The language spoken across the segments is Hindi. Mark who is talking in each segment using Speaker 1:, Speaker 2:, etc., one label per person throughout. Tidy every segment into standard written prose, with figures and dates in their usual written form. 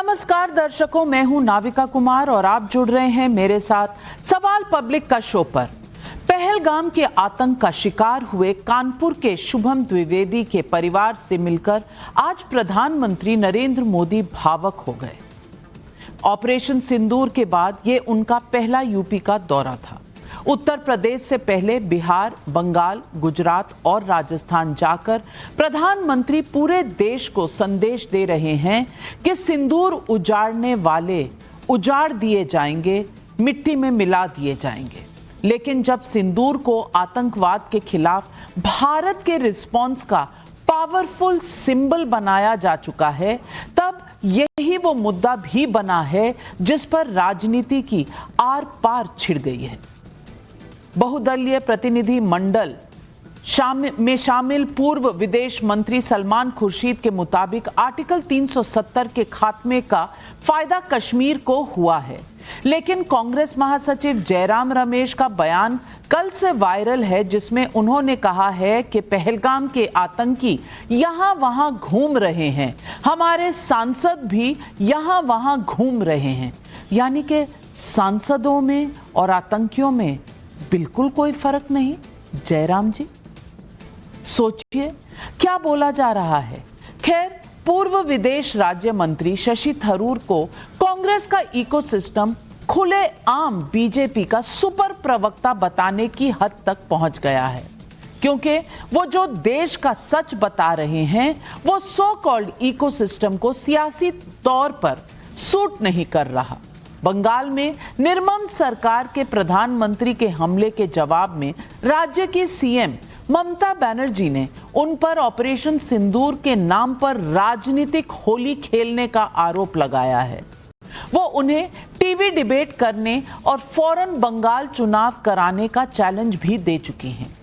Speaker 1: नमस्कार दर्शकों, मैं हूं नाविका कुमार और आप जुड़ रहे हैं मेरे साथ सवाल पब्लिक का शो पर। पहलगाम के आतंक का शिकार हुए कानपुर के शुभम द्विवेदी के परिवार से मिलकर आज प्रधानमंत्री नरेंद्र मोदी भावुक हो गए। ऑपरेशन सिंदूर के बाद ये उनका पहला यूपी का दौरा था। उत्तर प्रदेश से पहले बिहार, बंगाल, गुजरात और राजस्थान जाकर प्रधानमंत्री पूरे देश को संदेश दे रहे हैं कि सिंदूर उजाड़ने वाले उजाड़ दिए जाएंगे, मिट्टी में मिला दिए जाएंगे। लेकिन जब सिंदूर को आतंकवाद के खिलाफ भारत के रिस्पॉन्स का पावरफुल सिंबल बनाया जा चुका है, तब यही वो मुद्दा भी बना है जिस पर राजनीति की आर पार छिड़ गई है। बहुदलीय प्रतिनिधि मंडल में शामिल पूर्व विदेश मंत्री सलमान खुर्शीद के मुताबिक आर्टिकल 370 के खात्मे का फायदा कश्मीर को हुआ है। लेकिन कांग्रेस महासचिव जयराम रमेश का बयान कल से वायरल है, जिसमें उन्होंने कहा है कि पहलगाम के आतंकी यहां वहां घूम रहे हैं, हमारे सांसद भी यहां वहां घूम रहे हैं। यानी कि सांसदों में और आतंकियों में बिल्कुल कोई फर्क नहीं। जयराम जी, सोचिए क्या बोला जा रहा है। खैर, पूर्व विदेश राज्य मंत्री शशि थरूर को कांग्रेस का इकोसिस्टम खुलेआम बीजेपी का सुपर प्रवक्ता बताने की हद तक पहुंच गया है, क्योंकि वो जो देश का सच बता रहे हैं वो सो कॉल्ड इकोसिस्टम को सियासी तौर पर सूट नहीं कर रहा। बंगाल में निर्मम सरकार के प्रधानमंत्री के हमले के जवाब में राज्य की सीएम ममता बनर्जी ने उन पर ऑपरेशन सिंदूर के नाम पर राजनीतिक होली खेलने का आरोप लगाया है। वो उन्हें टीवी डिबेट करने और फौरन बंगाल चुनाव कराने का चैलेंज भी दे चुकी हैं।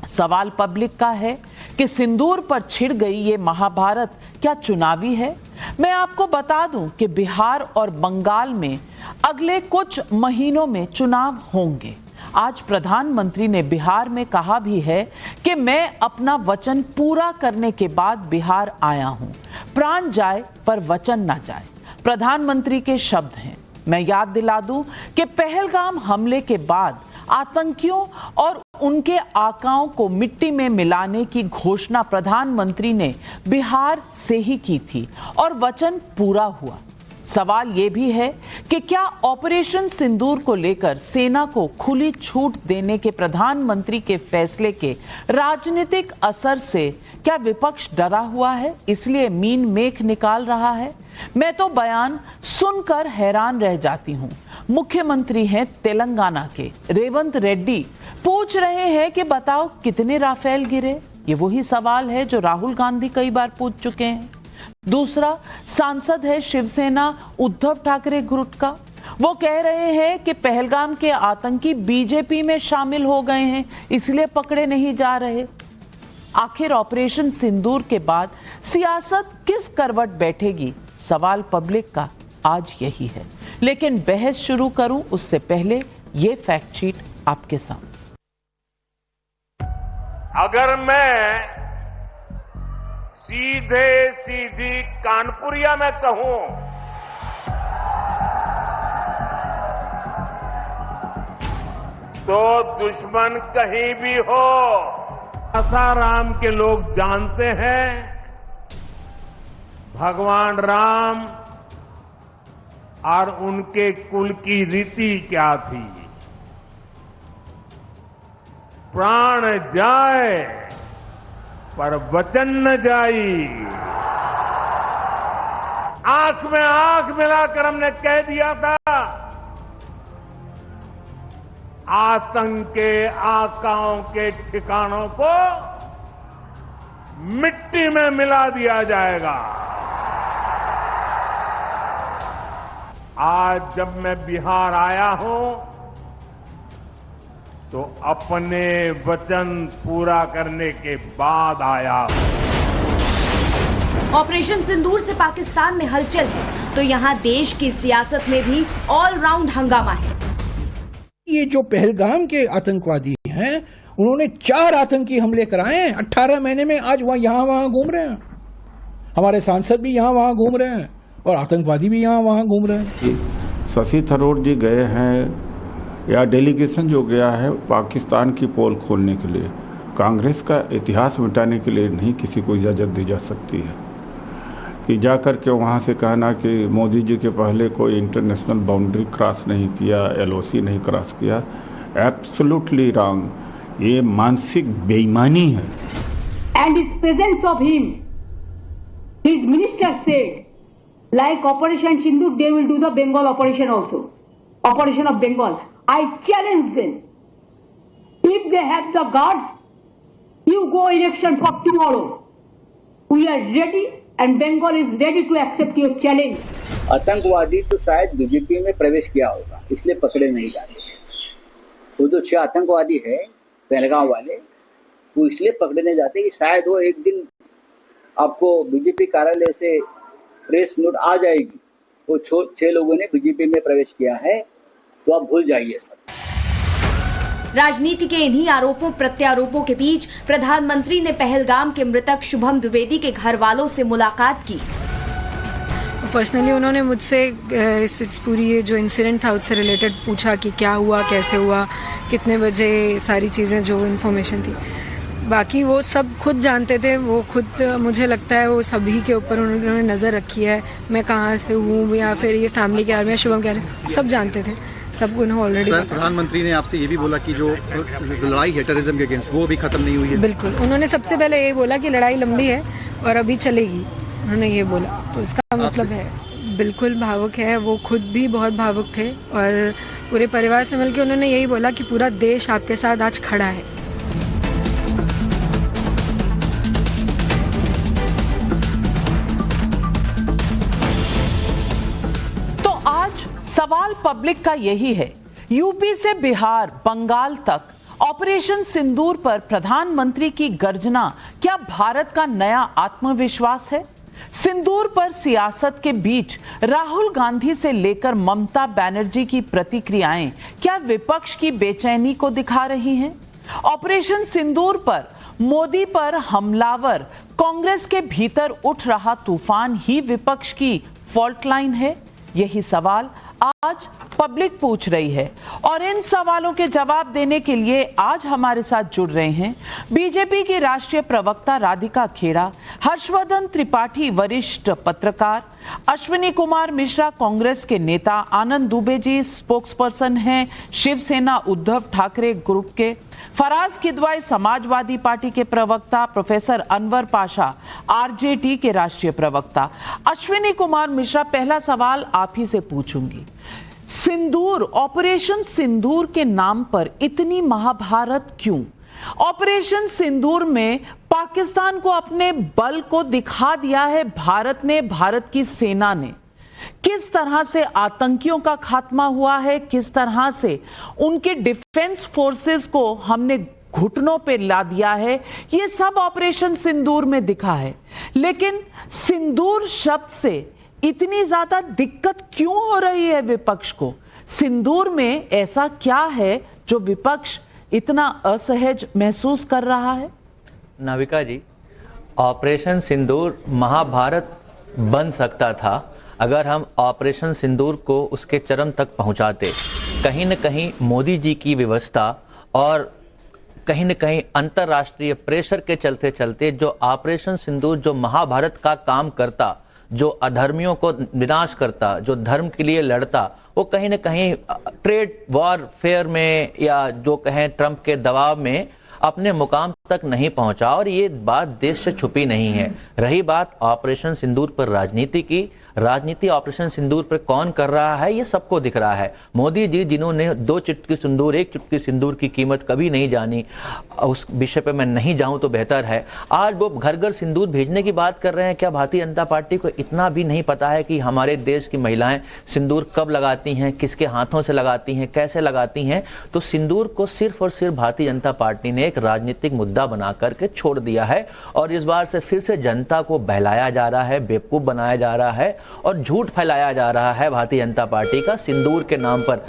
Speaker 1: सवाल पब्लिक का है कि सिंदूर पर छिड़ गई ये महाभारत क्या चुनावी है? मैं आपको बता दूं कि बिहार और बंगाल में अगले कुछ महीनों में चुनाव होंगे। आज प्रधानमंत्री ने बिहार में कहा भी है कि मैं अपना वचन पूरा करने के बाद बिहार आया हूं, प्राण जाए पर वचन ना जाए, प्रधानमंत्री के शब्द हैं। मैं याद दिला दूं कि पहलगाम हमले के बाद आतंकियों और उनके आकाओं को मिट्टी में मिलाने की घोषणा प्रधानमंत्री ने बिहार से ही की थी और वचन पूरा हुआ। सवाल यह भी है कि क्या ऑपरेशन सिंदूर को लेकर सेना को खुली छूट देने के प्रधानमंत्री के फैसले के राजनीतिक असर से क्या विपक्ष डरा हुआ है, इसलिए मीन मेख निकाल रहा है? मैं तो बयान सुनकर हैरान रह जाती हूं। मुख्यमंत्री हैं तेलंगाना के रेवंत रेड्डी, पूछ रहे हैं कि बताओ कितने राफेल गिरे। ये वही सवाल है जो राहुल गांधी कई बार पूछ चुके हैं। दूसरा सांसद है शिवसेना उद्धव ठाकरे ग्रुप का, वो कह रहे हैं कि पहलगाम के आतंकी बीजेपी में शामिल हो गए हैं, इसलिए पकड़े नहीं जा रहे। आखिर ऑपरेशन सिंदूर के बाद सियासत किस करवट बैठेगी? सवाल पब्लिक का आज यही है। लेकिन बहस शुरू करूं उससे पहले ये फैक्ट शीट आपके सामने।
Speaker 2: अगर मैं सीधे सीधी कानपुरिया में कहूं तो दुश्मन कहीं भी हो, सासाराम के लोग जानते हैं भगवान राम और उनके कुल की रीति क्या थी। प्राण जाए पर वचन न जाई। आंख में आंख मिलाकर हमने कह दिया था आतंक के आकाओं के ठिकानों को मिट्टी में मिला दिया जाएगा। आज जब मैं बिहार आया हूं तो अपने वचन पूरा करने के बाद आया हूं।
Speaker 3: ऑपरेशन सिंदूर से पाकिस्तान में हलचल है तो यहां देश की सियासत में भी ऑलराउंड हंगामा है।
Speaker 4: ये जो पहलगाम के आतंकवादी हैं, उन्होंने 4 आतंकी हमले कराए हैं 18 महीने में। आज वहां यहां वहां घूम रहे हैं, हमारे सांसद भी यहां वहां घूम रहे हैं और आतंकवादी भी यहाँ वहाँ घूम रहे हैं।
Speaker 5: शशि थरूर जी गए हैं या डेलीगेशन जो गया है पाकिस्तान की पोल खोलने के लिए, कांग्रेस का इतिहास मिटाने के लिए नहीं किसी को इजाज़त दी जा सकती है कि जा कर के वहाँ से कहना कि मोदी जी के पहले कोई इंटरनेशनल बाउंड्री क्रॉस नहीं किया, LOC नहीं क्रॉस किया। Absolutely wrong. ये मानसिक बेईमानी है।
Speaker 6: And his presence of him, his minister said, like Operation Sindoor, they will do the Bengal operation also. Operation of Bengal. I challenge them. If they have the guards, you go election for tomorrow. We are ready and Bengal is ready to accept your challenge.
Speaker 7: आतंकवादी तो शायद बीजेपी में प्रवेश किया होगा, इसलिए पकड़े नहीं जाते। वो जो 6 आतंकवादी है पहलगांव वाले, वो इसलिए पकड़े नहीं जाते कि शायद वो एक दिन आपको बीजेपी कार्यालय से प्रेस नोट आ जाएगी, वो 6 लोगों ने बीजेपी में प्रवेश किया है, तो आप भूल जाइए सब।
Speaker 3: राजनीति के इन्हीं आरोपों प्रत्यारोपों के बीच प्रधानमंत्री ने पहलगाम के मृतक शुभम द्विवेदी के घर वालों से मुलाकात की।
Speaker 8: पर्सनली उन्होंने मुझसे इस पूरी ये जो इंसिडेंट था उससे रिलेटेड पूछा कि क्या हुआ, कैसे हुआ, कितने बजे, सारी चीज़ें जो इन्फॉर्मेशन थी। बाकी वो सब खुद जानते थे, वो खुद मुझे लगता है वो सभी के ऊपर उन्होंने नज़र रखी है, मैं कहाँ से हूँ या फिर ये फैमिली के बारे में शुभम कह रहे, सब जानते थे, सब उन्हें ऑलरेडी।
Speaker 9: प्रधानमंत्री ने आपसे ये भी बोला कि जो लड़ाई है टेररिज्म के अगेंस्ट वो भी खत्म नहीं हुई है।
Speaker 8: बिल्कुल, उन्होंने सबसे पहले ये बोला कि लड़ाई लंबी है और अभी चलेगी, उन्होंने ये बोला, तो इसका मतलब है बिल्कुल भावुक है। वो खुद भी बहुत भावुक थे और पूरे परिवार से मिलकर उन्होंने यही बोला कि पूरा देश आपके साथ आज खड़ा है।
Speaker 1: तो आज सवाल पब्लिक का यही है, यूपी से बिहार, बंगाल तक ऑपरेशन सिंदूर पर प्रधानमंत्री की गर्जना क्या भारत का नया आत्मविश्वास है? सिंदूर पर सियासत के बीच राहुल गांधी से लेकर ममता बनर्जी की प्रतिक्रियाएं क्या विपक्ष की बेचैनी को दिखा रही हैं? ऑपरेशन सिंदूर पर मोदी पर हमलावर कांग्रेस के भीतर उठ रहा तूफान ही विपक्ष की फॉल्ट लाइन है? यही सवाल आज पब्लिक पूछ रही है और इन सवालों के जवाब देने के लिए आज हमारे साथ जुड़ रहे हैं बीजेपी की राष्ट्रीय प्रवक्ता राधिका खेड़ा, हर्षवर्धन त्रिपाठी वरिष्ठ पत्रकार, अश्विनी कुमार मिश्रा कांग्रेस के नेता, आनंद दुबे जी स्पोक्सपर्सन हैं शिवसेना उद्धव ठाकरे ग्रुप के, फराज किदवाई समाजवादी पार्टी के प्रवक्ता, प्रोफेसर अनवर पाशा आरजेडी के राष्ट्रीय प्रवक्ता। अश्विनी कुमार मिश्रा, पहला सवाल आप ही से पूछूंगी। सिंदूर, ऑपरेशन सिंदूर के नाम पर इतनी महाभारत क्यों? ऑपरेशन सिंदूर में पाकिस्तान को अपने बल को दिखा दिया है भारत ने, भारत की सेना ने। किस तरह से आतंकियों का खात्मा हुआ है, किस तरह से उनके डिफेंस फोर्सेस को हमने घुटनों पे ला दिया है, ये सब ऑपरेशन सिंदूर में दिखा है। लेकिन सिंदूर शब्द से इतनी ज्यादा दिक्कत क्यों हो रही है विपक्ष को? सिंदूर में ऐसा क्या है जो विपक्ष इतना असहज महसूस कर रहा है?
Speaker 10: नाविका जी, ऑपरेशन सिंदूर महाभारत बन सकता था अगर हम ऑपरेशन सिंदूर को उसके चरम तक पहुंचाते। कहीं न कहीं मोदी जी की व्यवस्था और कहीं न कहीं अंतर्राष्ट्रीय प्रेशर के चलते चलते जो ऑपरेशन सिंदूर जो महाभारत का काम करता, जो अधर्मियों को विनाश करता, जो धर्म के लिए लड़ता, वो कहीं न कहीं ट्रेड वॉरफेयर में या जो कहें ट्रंप के दबाव में अपने मुकाम तक नहीं पहुंचा। और ये बात देश से छुपी नहीं है। रही बात ऑपरेशन सिंदूर पर राजनीति की, राजनीति ऑपरेशन सिंदूर पर कौन कर रहा है ये सबको दिख रहा है। मोदी जी जिन्होंने 2 चुटकी सिंदूर 1 चुटकी सिंदूर की कीमत कभी नहीं जानी, उस विषय पर मैं नहीं जाऊं तो बेहतर है। आज वो घर घर सिंदूर भेजने की बात कर रहे हैं। क्या भारतीय जनता पार्टी को इतना भी नहीं पता है कि हमारे देश की महिलाएं सिंदूर कब लगाती हैं, किसके हाथों से लगाती हैं, कैसे लगाती हैं? तो सिंदूर को सिर्फ और सिर्फ भारतीय जनता पार्टी ने एक राजनीतिक मुद्दा बना करके छोड़ दिया है और इस बार से फिर से जनता को बहलाया जा रहा है, बेवकूफ बनाया जा रहा है और झूठ फैलाया जा रहा है भारतीय जनता पार्टी का सिंदूर के नाम पर।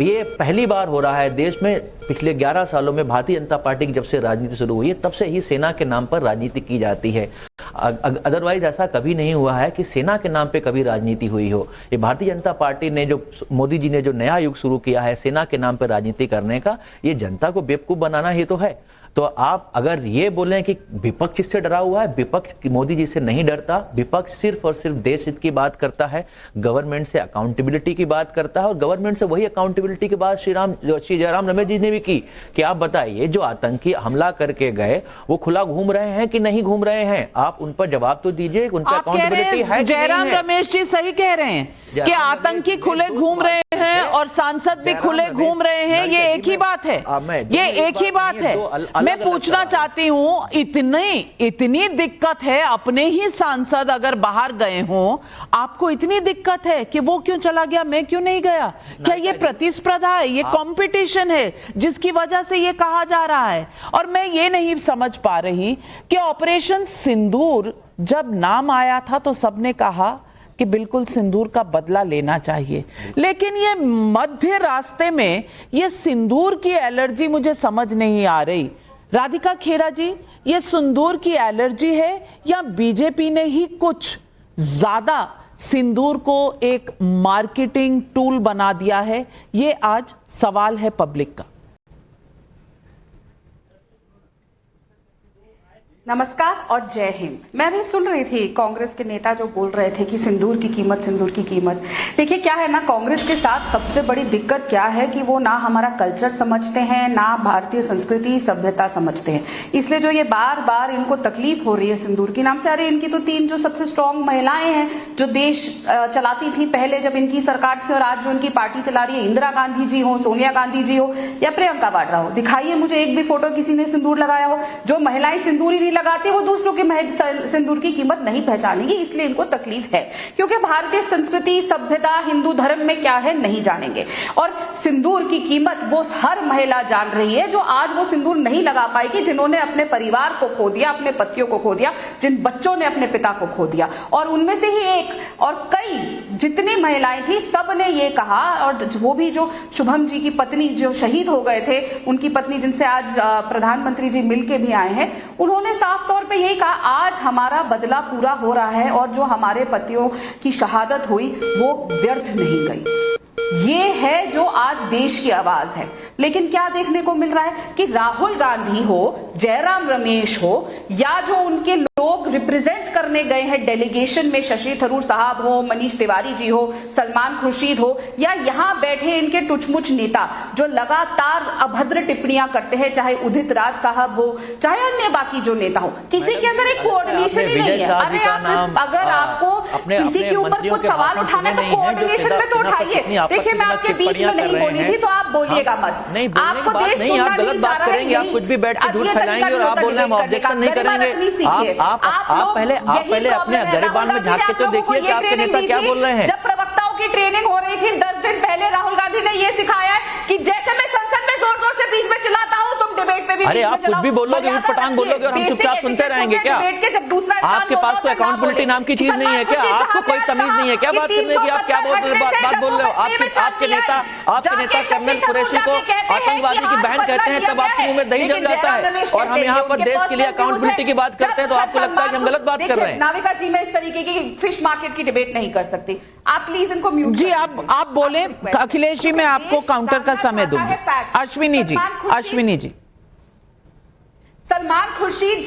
Speaker 10: ये पहली बार हो रहा है देश में। पिछले 11 सालों में भारतीय जनता पार्टी की जब से राजनीति शुरू हुई है तब से ही सेना के नाम पर राजनीति की जाती है। अदरवाइज ऐसा कभी नहीं हुआ है कि सेना के नाम पे कभी राजनीति हुई हो। ये भारतीय जनता पार्टी ने जो, मोदी जी ने जो नया युग शुरू किया है सेना के नाम पे राजनीति करने का, ये जनता को बेवकूफ बनाना ही तो है। तो आप अगर ये बोलें कि विपक्ष इससे डरा हुआ है, विपक्ष मोदी जी से नहीं डरता। विपक्ष सिर्फ और सिर्फ देश हित की बात करता है, गवर्नमेंट से अकाउंटेबिलिटी की बात करता है, और गवर्नमेंट से वही अकाउंटेबिलिटी की बात श्री जयराम रमेश जी ने भी की कि आप बताइए जो आतंकी हमला करके गए वो खुला घूम रहे हैं कि नहीं घूम रहे हैं? आप उन पर जवाब तो दीजिए, उन पर अकाउंटेबिलिटी है।
Speaker 1: जयराम रमेश जी सही कह रहे हैं कि आतंकी खुले घूम रहे हैं और सांसद भी खुले घूम रहे हैं, ये एक ही बात है, ये एक ही बात है। मैं पूछना चाहती हूं, इतनी दिक्कत है, अपने ही सांसद अगर बाहर गए हों, आपको इतनी दिक्कत है कि वो क्यों चला गया, मैं क्यों नहीं गया? क्या ये प्रतिस्पर्धा है, ये कंपटीशन है जिसकी वजह से ये कहा जा रहा है? और मैं ये नहीं समझ पा रही कि ऑपरेशन सिंदूर जब नाम आया था तो सबने कहा कि बिल्कुल सिंदूर का बदला लेना चाहिए, लेकिन ये मध्य रास्ते में ये सिंदूर की एलर्जी मुझे समझ नहीं आ रही। राधिका खेड़ा जी, ये सिंदूर की एलर्जी है या बीजेपी ने ही कुछ ज्यादा सिंदूर को एक मार्केटिंग टूल बना दिया है? ये आज सवाल है पब्लिक का।
Speaker 11: नमस्कार और जय हिंद। मैं भी सुन रही थी कांग्रेस के नेता जो बोल रहे थे कि सिंदूर की कीमत, सिंदूर की कीमत। देखिए क्या है ना, कांग्रेस के साथ सबसे बड़ी दिक्कत क्या है कि वो ना हमारा कल्चर समझते हैं, ना भारतीय संस्कृति सभ्यता समझते हैं। इसलिए जो ये बार बार इनको तकलीफ हो रही है सिंदूर के नाम से। अरे इनकी तो 3 जो सबसे स्ट्रांग महिलाएं हैं जो देश चलाती थी पहले जब इनकी सरकार थी, और आज जो इनकी पार्टी चला रही है, इंदिरा गांधी जी हो, सोनिया गांधी जी हो या प्रियंका वाड्रा हो, दिखाइए मुझे एक भी फोटो किसी ने सिंदूर लगाया हो। जो महिलाएं सिंदूर ही नहीं लगाती वो दूसरों के सिंदूर की कीमत नहीं पहचानेंगी, इसलिए इनको तकलीफ है, क्योंकि भारतीय संस्कृति सभ्यता हिंदू धर्म में क्या है नहीं जानेंगे। और सिंदूर की कीमत वो हर महिला जान रही है जो आज वो सिंदूर नहीं लगा पाएगी, जिन्होंने अपने परिवार को खो दिया, अपने पतियों को खो दिया, जिन बच्चों ने अपने पिता को खो दिया। और उनमें से ही एक और कई जितनी महिलाएं थी सब ने ये कहा, और वो भी जो शुभम जी की पत्नी जो शहीद हो गए थे, उनकी पत्नी जिनसे आज प्रधानमंत्री जी मिलके भी आए हैं, उन्होंने साफ तौर पे यही कहा आज हमारा बदला पूरा हो रहा है और जो हमारे पतियों की शहादत हुई वो व्यर्थ नहीं गई। ये है जो आज देश की आवाज है। लेकिन क्या देखने को मिल रहा है कि राहुल गांधी हो, जयराम रमेश हो, या जो उनके लोग रिप्रेजेंट करने गए हैं डेलीगेशन में, शशि थरूर साहब हो, मनीष तिवारी जी हो, सलमान खुर्शीद हो, या यहाँ बैठे इनके टुचमुच नेता जो लगातार अभद्र टिप्पणियां करते हैं, चाहे उदित राज साहब हो, चाहे अन्य बाकी जो नेता हो, किसी के अंदर एक कोऑर्डिनेशन ही नहीं है। अरे आप अगर आपको किसी के ऊपर कुछ सवाल उठाना है तो कोऑर्डिनेशन में तो उठाइए। देखिए मैं आपके बीच में नहीं बोली थी तो आप बोलिएगा मत।
Speaker 10: नहीं, आपको देश नहीं, आप गलत बात करेंगे, आप कुछ भी बैठ के झूठ फैलाएंगे और आप बोल रहे हैं हम ऑब्जेक्शन नहीं करेंगे। आप पहले अपने गिरबान में झांक के तो देखिए कि आपके नेता क्या बोल रहे हैं।
Speaker 11: जब प्रवक्ताओं की ट्रेनिंग हो रही थी 10 दिन पहले राहुल गांधी ने ये सिखाया है कि जैसे मैं संसद में जोर जोर से बीच में चिल्लाता हूं, तुम डिबेट में भी
Speaker 10: अरे आप कुछ भी बोलोगे, पटांग बोलोगे और हम चुपचाप सुनते रहेंगे क्या? आपके पास कोई अकाउंटेबिलिटी नाम की चीज नहीं है क्या? आपको कोई तमीज नहीं है क्या बात करने की? आप क्या बात बोल रहे हो? आपके नेता कर्नल कुरैशी को आतंकवादी की बहन कहते हैं, तब आपके मुंह में दही जम जाता है। और हम यहाँ पर देश के लिए अकाउंटेबिलिटी की बात करते हैं तो आपको लगता है कि हम गलत बात कर रहे हैं।
Speaker 11: नाविका जी, मैं इस तरीके की फिश मार्केट की डिबेट नहीं कर सकती। आप प्लीज इनको म्यूट
Speaker 1: जी, आप बोले। अखिलेश जी, मैं आपको काउंटर का समय दूंगी। अश्विनी जी
Speaker 11: सलमान खुर्शीद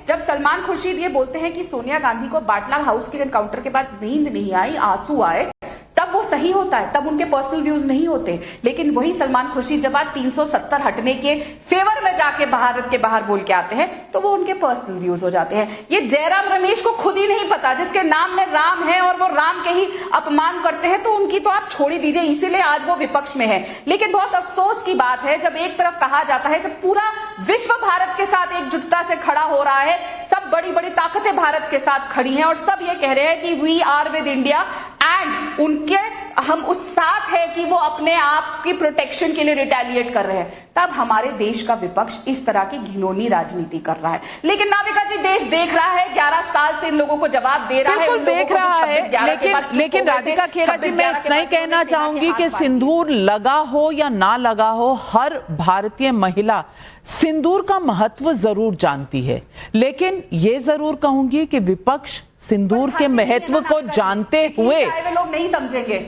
Speaker 11: जब सलमान खुर्शीद ये बोलते हैं कि सोनिया गांधी को बाटला हाउस के एनकाउंटर के बाद नींद नहीं आई, आंसू आए, तब वो सही होता है, तब उनके पर्सनल व्यूज नहीं होते। लेकिन वही सलमान खुर्शीद जब आज 370 हटने के फेवर में जाके भारत के बाहर बोल के आते हैं तो वो उनके पर्सनल व्यूज हो जाते हैं। ये जयराम रमेश को खुद ही नहीं पता, जिसके नाम में राम है और वो राम के ही अपमान करते हैं, तो उनकी तो आप छोड़ ही दीजिए, इसीलिए आज वो विपक्ष में है। लेकिन बहुत अफसोस की बात है जब एक तरफ कहा जाता है, जब पूरा विश्व भारत के साथ एकजुटता से खड़ा हो रहा है, सब बड़ी बड़ी ताकतें भारत के साथ खड़ी हैं और सब ये कह रहे हैं कि we are with India, and उनके हम उस साथ है कि वो अपने आप की प्रोटेक्शन के लिए रिटेलिएट कर रहे हैं, तब हमारे देश का विपक्ष इस तरह की घिनौनी राजनीति कर रहा है। लेकिन नाविका जी, देश देख रहा है, 11 साल से इन लोगों को जवाब दे रहा है,
Speaker 1: बिल्कुल देख रहा है। लेकिन राधिका खेरा जी, मैं इतना ही कहना चाहूंगी कि सिंदूर लगा हो या ना लगा हो, हर भारतीय महिला सिंदूर का महत्व जरूर जानती है। लेकिन ये जरूर कहूंगी कि विपक्ष सिंदूर के महत्व को जानते हुए
Speaker 11: लोग नहीं समझेंगे,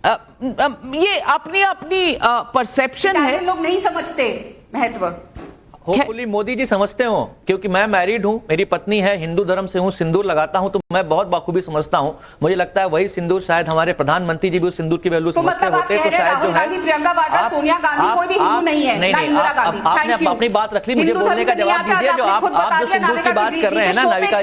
Speaker 1: ये अपनी अपनी परसेप्शन है,
Speaker 11: लोग नहीं समझते महत्व।
Speaker 10: होपफुली मोदी जी समझते हो, क्योंकि मैं मैरिड हूं, मेरी पत्नी है, हिंदू धर्म से हूं, सिंदूर लगाता हूं, तो मैं बहुत बाखूबी समझता हूं। मुझे लगता है वही सिंदूर शायद हमारे प्रधानमंत्री जी भी उस सिंदूर की वैल्यू समझते होते, तो शायद जो है
Speaker 11: प्रियंका वाड्रा, सोनिया गांधी कोई भी हिंदू नहीं है, ना इंदिरा गांधी।
Speaker 10: आपने अपनी बात रख ली, मुझे बोलने का जवाब दीजिए। जो आप जो सिंदूर की बात कर रहे हैं ना नाविका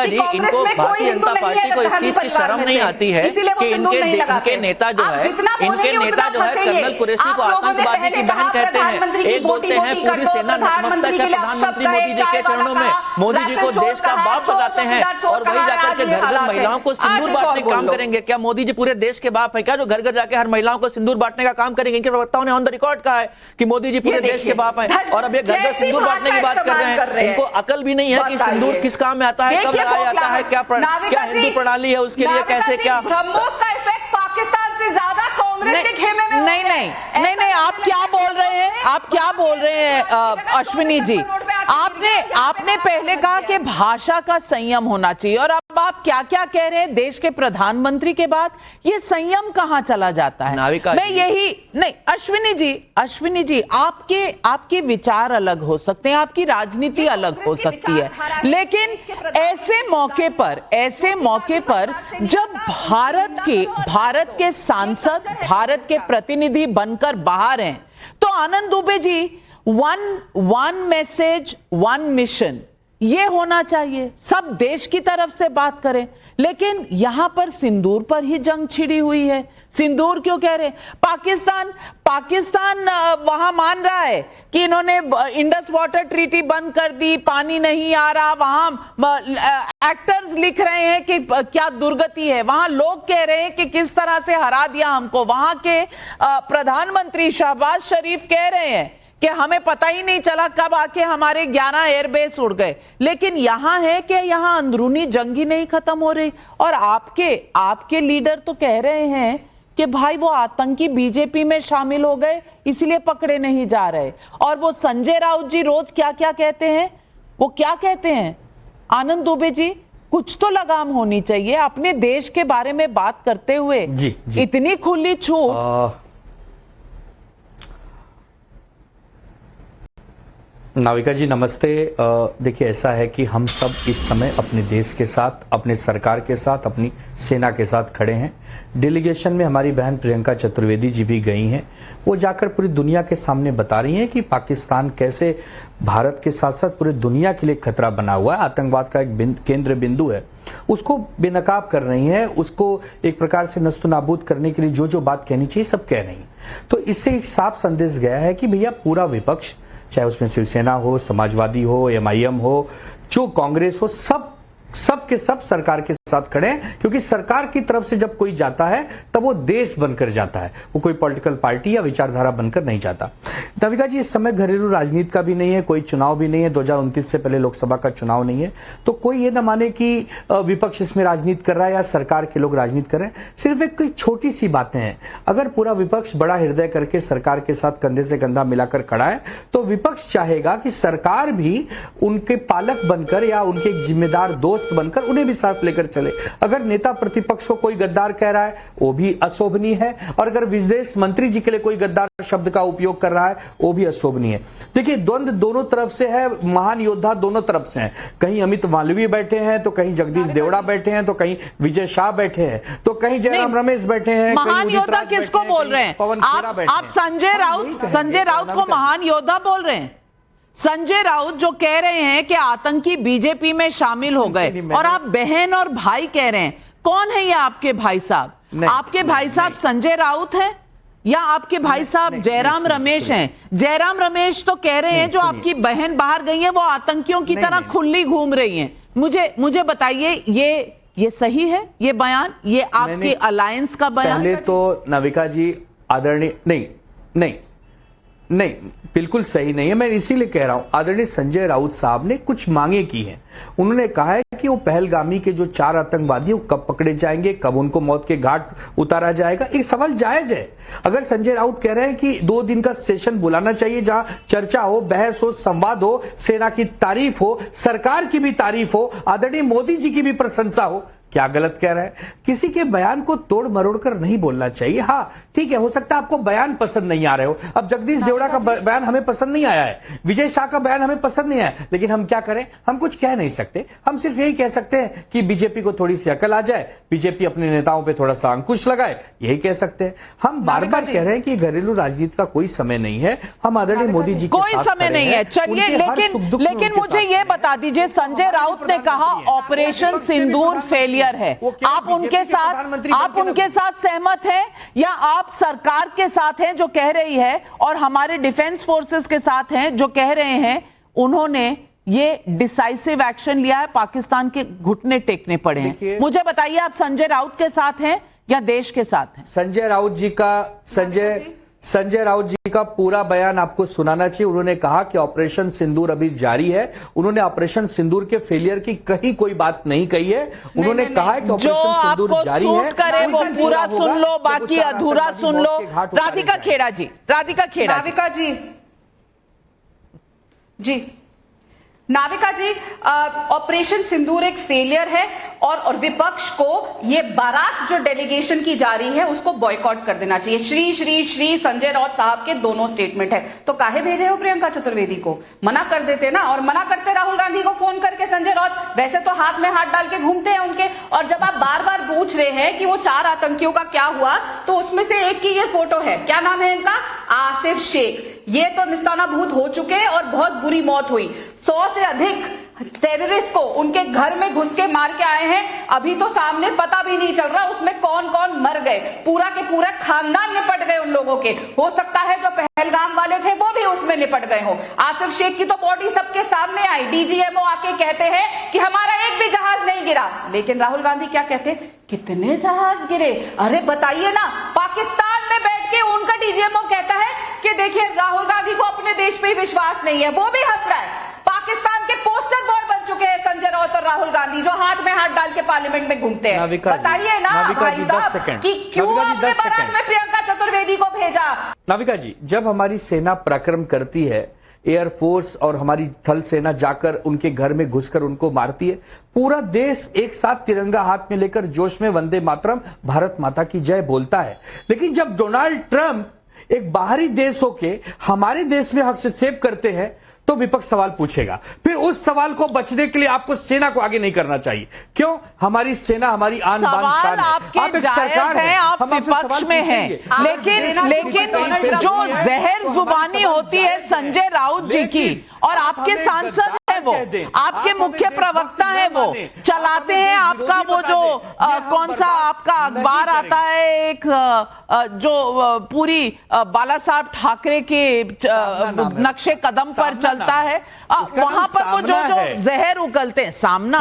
Speaker 10: जी, इनको भारतीय जनता पार्टी को इस चीज की शर्म नहीं आती है कि इनके नेता जो है कर्नल कुरैशी को आतंकवादी की बहन कहते हैं। एक बोलते हैं पूरी सेना नतमस्तक है प्रधानमंत्री मोदी जी के चरणों में, मोदी जी को देश का बाप बताते हैं, और वही जाकर के घर घर महिलाओं को सिंदूर बांटने का काम करेंगे। क्या मोदी जी पूरे देश के बाप है क्या, जो घर घर जाके हर महिलाओं को सिंदूर बांटने का काम करेंगे? इनके प्रवक्ताओं ने ऑन द रिकॉर्ड कहा है कि मोदी जी पूरे देश के बाप हैं, और अब ये घर घर सिंदूर बांटने की बात कर रहे हैं। इनको अकल भी नहीं है कि सिंदूर किस काम में आता है, कब लगाया जाता है, क्या हिंदू प्रणाली है उसके लिए, कैसे क्या।
Speaker 11: ब्रह्मोस का इफेक्ट पाकिस्तान से ज्यादा कांग्रेस के खेमे में
Speaker 1: नहीं, आप क्या बोल रहे हैं, आप क्या बोल रहे हैं अश्विनी जी? आपने पहले कहा कि भाषा का संयम होना चाहिए, और अब आप क्या क्या कह रहे हैं देश के प्रधानमंत्री के बाद? ये संयम कहां चला जाता है? मैं यही नहीं, अश्विनी जी आपके विचार अलग हो सकते हैं, आपकी राजनीति अलग हो सकती है, लेकिन ऐसे मौके पर जब भारत के सांसद, भारत के प्रतिनिधि बनकर बाहर हैं, तो आनंद Dubey ji, one message one mission, ये होना चाहिए, सब देश की तरफ से बात करें। लेकिन यहां पर सिंदूर पर ही जंग छिड़ी हुई है। सिंदूर क्यों कह रहे? पाकिस्तान वहां मान रहा है कि इन्होंने इंडस वाटर ट्रीटी बंद कर दी, पानी नहीं आ रहा, वहां एक्टर्स लिख रहे हैं कि क्या दुर्गति है, वहां लोग कह रहे हैं कि किस तरह से हरा दिया हमको, वहां के प्रधानमंत्री शहबाज शरीफ कह रहे हैं कि हमें पता ही नहीं चला कब आके हमारे 11 एयरबेस उड़ गए। लेकिन यहां है कि यहां अंदरूनी जंग ही नहीं खत्म हो रही, और आपके लीडर तो कह रहे हैं कि भाई वो आतंकी बीजेपी में शामिल हो गए इसलिए पकड़े नहीं जा रहे। और वो संजय राउत जी रोज क्या क्या कहते हैं, वो क्या कहते हैं? आनंद दुबे जी, कुछ तो लगाम होनी चाहिए अपने देश के बारे में बात करते हुए। जी। इतनी खुली छूट।
Speaker 12: नाविका जी नमस्ते। देखिए, ऐसा है कि हम सब इस समय अपने देश के साथ, अपने सरकार के साथ, अपनी सेना के साथ खड़े हैं। डेलीगेशन में हमारी बहन प्रियंका चतुर्वेदी जी भी गई हैं। वो जाकर पूरी दुनिया के सामने बता रही हैं कि पाकिस्तान कैसे भारत के साथ साथ पूरे दुनिया के लिए खतरा बना हुआ है, आतंकवाद का एक केंद्र बिंदु है, उसको बेनकाब कर रही हैं, उसको एक प्रकार से नस्तनाबूद करने के लिए जो जो बात कहनी चाहिए सब कह रही हैं। तो इससे एक साफ संदेश गया है कि भैया पूरा विपक्ष, चाहे उसमें शिवसेना हो, समाजवादी हो, MIM हो, जो कांग्रेस हो, सब के सब सरकार के साथ खड़े हैं, क्योंकि सरकार की तरफ से जब कोई जाता है तब वो देश बनकर जाता है, वो कोई पॉलिटिकल पार्टी या विचारधारा बनकर नहीं जाता। नाविका जी, इस समय घरेलू राजनीति का भी नहीं है, कोई चुनाव भी नहीं है, 2029 से पहले लोकसभा का चुनाव नहीं है, तो कोई ये न माने कि विपक्ष इसमें राजनीति कर रहा है या सरकार के लोग राजनीति कर रहे हैं। सिर्फ एक कोई छोटी सी बातें हैं, अगर पूरा विपक्ष बड़ा हृदय करके सरकार के साथ कंधे से कंधा मिलाकर खड़ा है, तो विपक्ष चाहेगा कि सरकार भी उनके पालक बनकर या उनके जिम्मेदार दोस्त बनकर उन्हें भी साथ लेकर चले। अगर नेता प्रतिपक्ष को कोई गद्दार कह रहा है वो भी अशोभनीय है, और अगर विदेश मंत्री जी के लिए कोई गद्दार शब्द का उपयोग कर रहा है वो भी अशोभनीय है। देखिए, द्वंद्व दोनों तरफ से है, महान योद्धा दोनों तरफ से हैं। कहीं अमित मालवीय बैठे हैं, तो कहीं जगदीश देवड़ा बैठे हैं, तो कहीं विजय शाह बैठे हैं, तो कहीं जयराम रमेश बैठे हैं।
Speaker 1: महान योद्धा किसको बोल रहे हैं आप? संजय राउत को महान योद्धा बोल रहे हैं? संजय राउत जो कह रहे हैं कि आतंकी बीजेपी में शामिल हो गए, और आप बहन और भाई कह रहे हैं। कौन है ये आपके भाई साहब? आपके भाई साहब संजय राउत है या आपके भाई साहब जयराम रमेश हैं? जयराम रमेश तो कह रहे हैं जो आपकी बहन बाहर गई है वो आतंकियों की तरह खुली घूम रही हैं। मुझे बताइए, ये सही है ये बयान, ये आपके अलायंस का बयान?
Speaker 12: पहले तो नाविका जी आदरणीय नहीं नहीं, बिल्कुल सही नहीं है। मैं इसीलिए कह रहा हूं, आदरणीय संजय राउत साहब ने कुछ मांगे की हैं। उन्होंने कहा है कि वो पहलगामी के जो 4 आतंकवादी वो कब पकड़े जाएंगे, कब उनको मौत के घाट उतारा जाएगा। एक सवाल जायज है। अगर संजय राउत कह रहे हैं कि 2 दिन का सेशन बुलाना चाहिए जहां चर्चा हो, बहस हो, संवाद हो, सेना की तारीफ हो, सरकार की भी तारीफ हो, आदरणीय मोदी जी की भी प्रशंसा हो, क्या गलत कह रहा है? किसी के बयान को तोड़ मरोड़ कर नहीं बोलना चाहिए। हाँ ठीक है, हो सकता है आपको बयान पसंद नहीं आ रहे हो। अब जगदीश देवड़ा का बयान हमें पसंद नहीं आया है, विजय शाह का बयान हमें पसंद नहीं आया, लेकिन हम क्या करें? हम कुछ कह नहीं सकते। हम सिर्फ यही कह सकते हैं कि बीजेपी को थोड़ी सी अकल आ जाए, बीजेपी अपने नेताओं पर थोड़ा सा अंकुश लगाए, यही कह सकते हैं। हम बार बार कह रहे हैं कि घरेलू राजनीति का कोई समय नहीं है। हम आदरणीय मोदी जी
Speaker 1: कोई समय नहीं है। चलिए, लेकिन मुझे ये बता दीजिए, संजय राउत ने कहा ऑपरेशन सिंदूर फेलियर है। आप उनके साथ सहमत हैं या आप सरकार के साथ हैं जो कह रही है, और हमारे डिफेंस फोर्सेस के साथ हैं जो कह रहे हैं उन्होंने ये डिसाइसिव एक्शन लिया है, पाकिस्तान के घुटने टेकने पड़े हैं? मुझे बताइए, आप संजय राउत के साथ हैं या देश के साथ हैं?
Speaker 12: संजय राउत जी का पूरा बयान आपको सुनाना चाहिए। उन्होंने कहा कि ऑपरेशन सिंदूर अभी जारी है। उन्होंने ऑपरेशन सिंदूर के फेलियर की कहीं कोई बात नहीं कही है। उन्होंने कहा है कि ऑपरेशन सिंदूर जारी है,
Speaker 1: करे वो पूरा सुन लो, बाकी अधूरा सुन लो। राधिका खेड़ा जी,
Speaker 11: नाविका जी, नाविका जी, ऑपरेशन सिंदूर एक फेलियर है और विपक्ष को ये बारात जो डेलीगेशन की जा रही है उसको बॉयकॉट कर देना चाहिए। श्री संजय राउत साहब के दोनों स्टेटमेंट है, तो काहे भेजे हो प्रियंका चतुर्वेदी को? मना कर देते ना, और मना करते राहुल गांधी को फोन करके। संजय राउत वैसे तो हाथ में हाथ डाल के घूमते हैं उनके, और जब आप बार बार पूछ रहे हैं कि वो 4 आतंकियों का क्या हुआ, तो उसमें से एक की ये फोटो है। क्या नाम है इनका? आसिफ शेख। ये तो निस्ताना भूत हो चुके और बहुत बुरी मौत हुई। 100 से अधिक टेररिस्ट को उनके घर में घुस के मार के आए हैं। अभी तो सामने पता भी नहीं चल रहा उसमें कौन कौन मर गए। पूरा के पूरा खानदान निपट गए उन लोगों के। हो सकता है जो पहलगाम वाले थे वो भी उसमें निपट गए हो। आसिफ शेख की तो बॉडी सबके सामने आई। डीजीएमओ आके कहते हैं कि हमारा एक भी जहाज नहीं गिरा, लेकिन राहुल गांधी क्या कहते? कितने जहाज गिरे? अरे बताइए ना। पाकिस्तान में बैठ के उनका डीजीएमओ कहता है कि देखिए राहुल गांधी को अपने देश पे ही विश्वास नहीं है, वो भी हंस रहा है। पाकिस्तान के पोस्टर बॉय बन चुके हैं संजय राउत और राहुल गांधी, जो हाथ में हाथ डाल के पार्लियामेंट में घूमते हैं। बताइए ना भाई साहब कि क्यों आपने बारात में प्रियंका चतुर्वेदी को भेजा?
Speaker 12: नाविका जी, जब हमारी सेना पराक्रम करती है, एयरफोर्स और हमारी थल सेना जाकर उनके घर में घुसकर उनको मारती है, पूरा देश एक साथ तिरंगा हाथ में लेकर जोश में वंदे मातरम, भारत माता की जय बोलता है। लेकिन जब डोनाल्ड ट्रंप एक बाहरी देश होके हमारे देश में हस्तक्षेप करते हैं तो विपक्ष सवाल पूछेगा। फिर उस सवाल को बचने के लिए आपको सेना को आगे नहीं करना चाहिए। क्यों? हमारी सेना हमारी आन बान शान है।
Speaker 1: आप एक सरकार है, आप विपक्ष में हैं, लेकिन जो जहर जुबानी होती है संजय राउत जी की, और आपके सांसद है वो, आपके मुख्य प्रवक्ता है वो, चलाते हैं आपका वो जो कौन सा आपका अखबार आता है एक जो पूरी बाला साहब ठाकरे के नक्शे कदम पर चलता है, वहां पर वो जो जहर उगलते हैं सामना,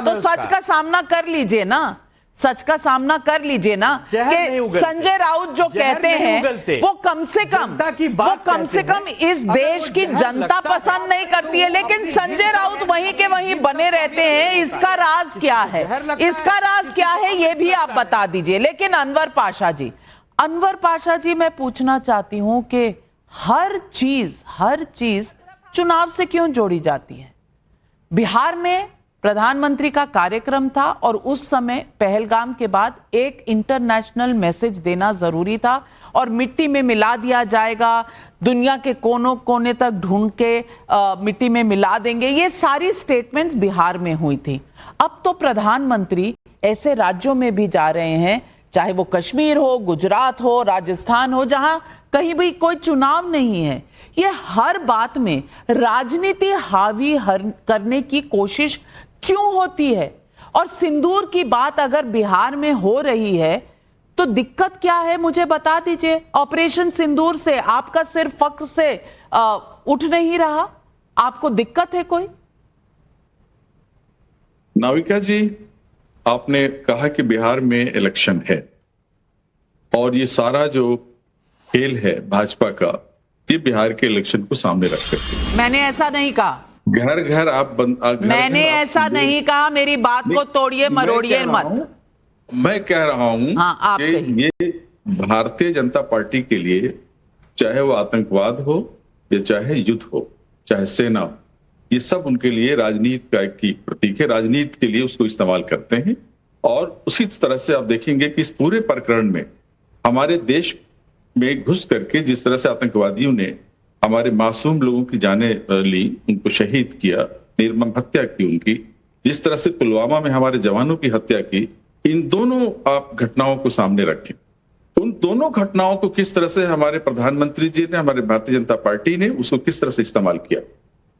Speaker 1: तो सच का सामना कर लीजिए ना, सच का सामना कर लीजिए ना कि संजय राउत जो कहते हैं वो कम से कम इस देश की जनता पसंद नहीं करती है, लेकिन संजय राउत वहीं के वहीं बने रहते हैं। इसका राज क्या है ये भी आप बता दीजिए। लेकिन अनवर पाशा जी मैं पूछना चाहती हूं कि हर चीज चुनाव से क्यों जोड़ी जाती है? बिहार में प्रधानमंत्री का कार्यक्रम था और उस समय पहलगाम के बाद एक इंटरनेशनल मैसेज देना जरूरी था, और मिट्टी में मिला दिया जाएगा, दुनिया के कोनों कोने तक ढूंढ के मिट्टी में मिला देंगे, ये सारी स्टेटमेंट्स बिहार में हुई थी। अब तो प्रधानमंत्री ऐसे राज्यों में भी जा रहे हैं, चाहे वो कश्मीर हो, गुजरात हो, राजस्थान हो, जहां कहीं भी कोई चुनाव नहीं है। ये हर बात में राजनीति हावी करने की कोशिश क्यों होती है? और सिंदूर की बात अगर बिहार में हो रही है तो दिक्कत क्या है, मुझे बता दीजिए। ऑपरेशन सिंदूर से आपका सिर फक्र से उठ नहीं रहा, आपको दिक्कत है कोई?
Speaker 13: नाविका जी, आपने कहा कि बिहार में इलेक्शन है और ये सारा जो खेल है भाजपा का, ये बिहार के इलेक्शन को सामने रख करके।
Speaker 1: मैंने ऐसा नहीं कहा,
Speaker 13: घर घर आप
Speaker 1: मैंने ऐसा नहीं कहा, मेरी बात को तोड़िए मरोड़िए मत।
Speaker 13: मैं कह रहा हूं
Speaker 1: हाँ, आप
Speaker 13: कि ये भारतीय जनता पार्टी के लिए, चाहे वो आतंकवाद हो या चाहे युद्ध हो, चाहे सेना हो, ये सब उनके लिए राजनीति का एक प्रतीक है। राजनीति के लिए उसको इस्तेमाल करते हैं। और उसी तरह से आप देखेंगे कि इस पूरे प्रकरण में हमारे देश में घुस करके जिस तरह से आतंकवादियों ने हमारे मासूम लोगों की जानें ली, उनको शहीद किया, निर्मम हत्या की उनकी, जिस तरह से पुलवामा में हमारे जवानों की हत्या की, इन दोनों आप घटनाओं को सामने रखें। उन दोनों घटनाओं को किस तरह से हमारे प्रधानमंत्री जी ने, हमारे भारतीय जनता पार्टी ने उसको किस तरह से इस्तेमाल किया।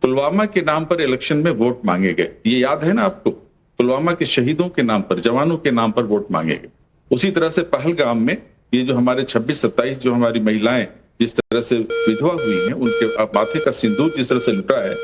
Speaker 13: पुलवामा के नाम पर इलेक्शन में वोट मांगे गए, ये याद है ना आपको? पुलवामा के शहीदों के नाम पर, जवानों के नाम पर वोट मांगे गए। उसी तरह से पहलगाम में ये जो हमारे 26-27 जो हमारी महिलाएं जिस तरह से विधवा हुई हैं, उनके माथे का सिंदूर जिस तरह से लुटा है,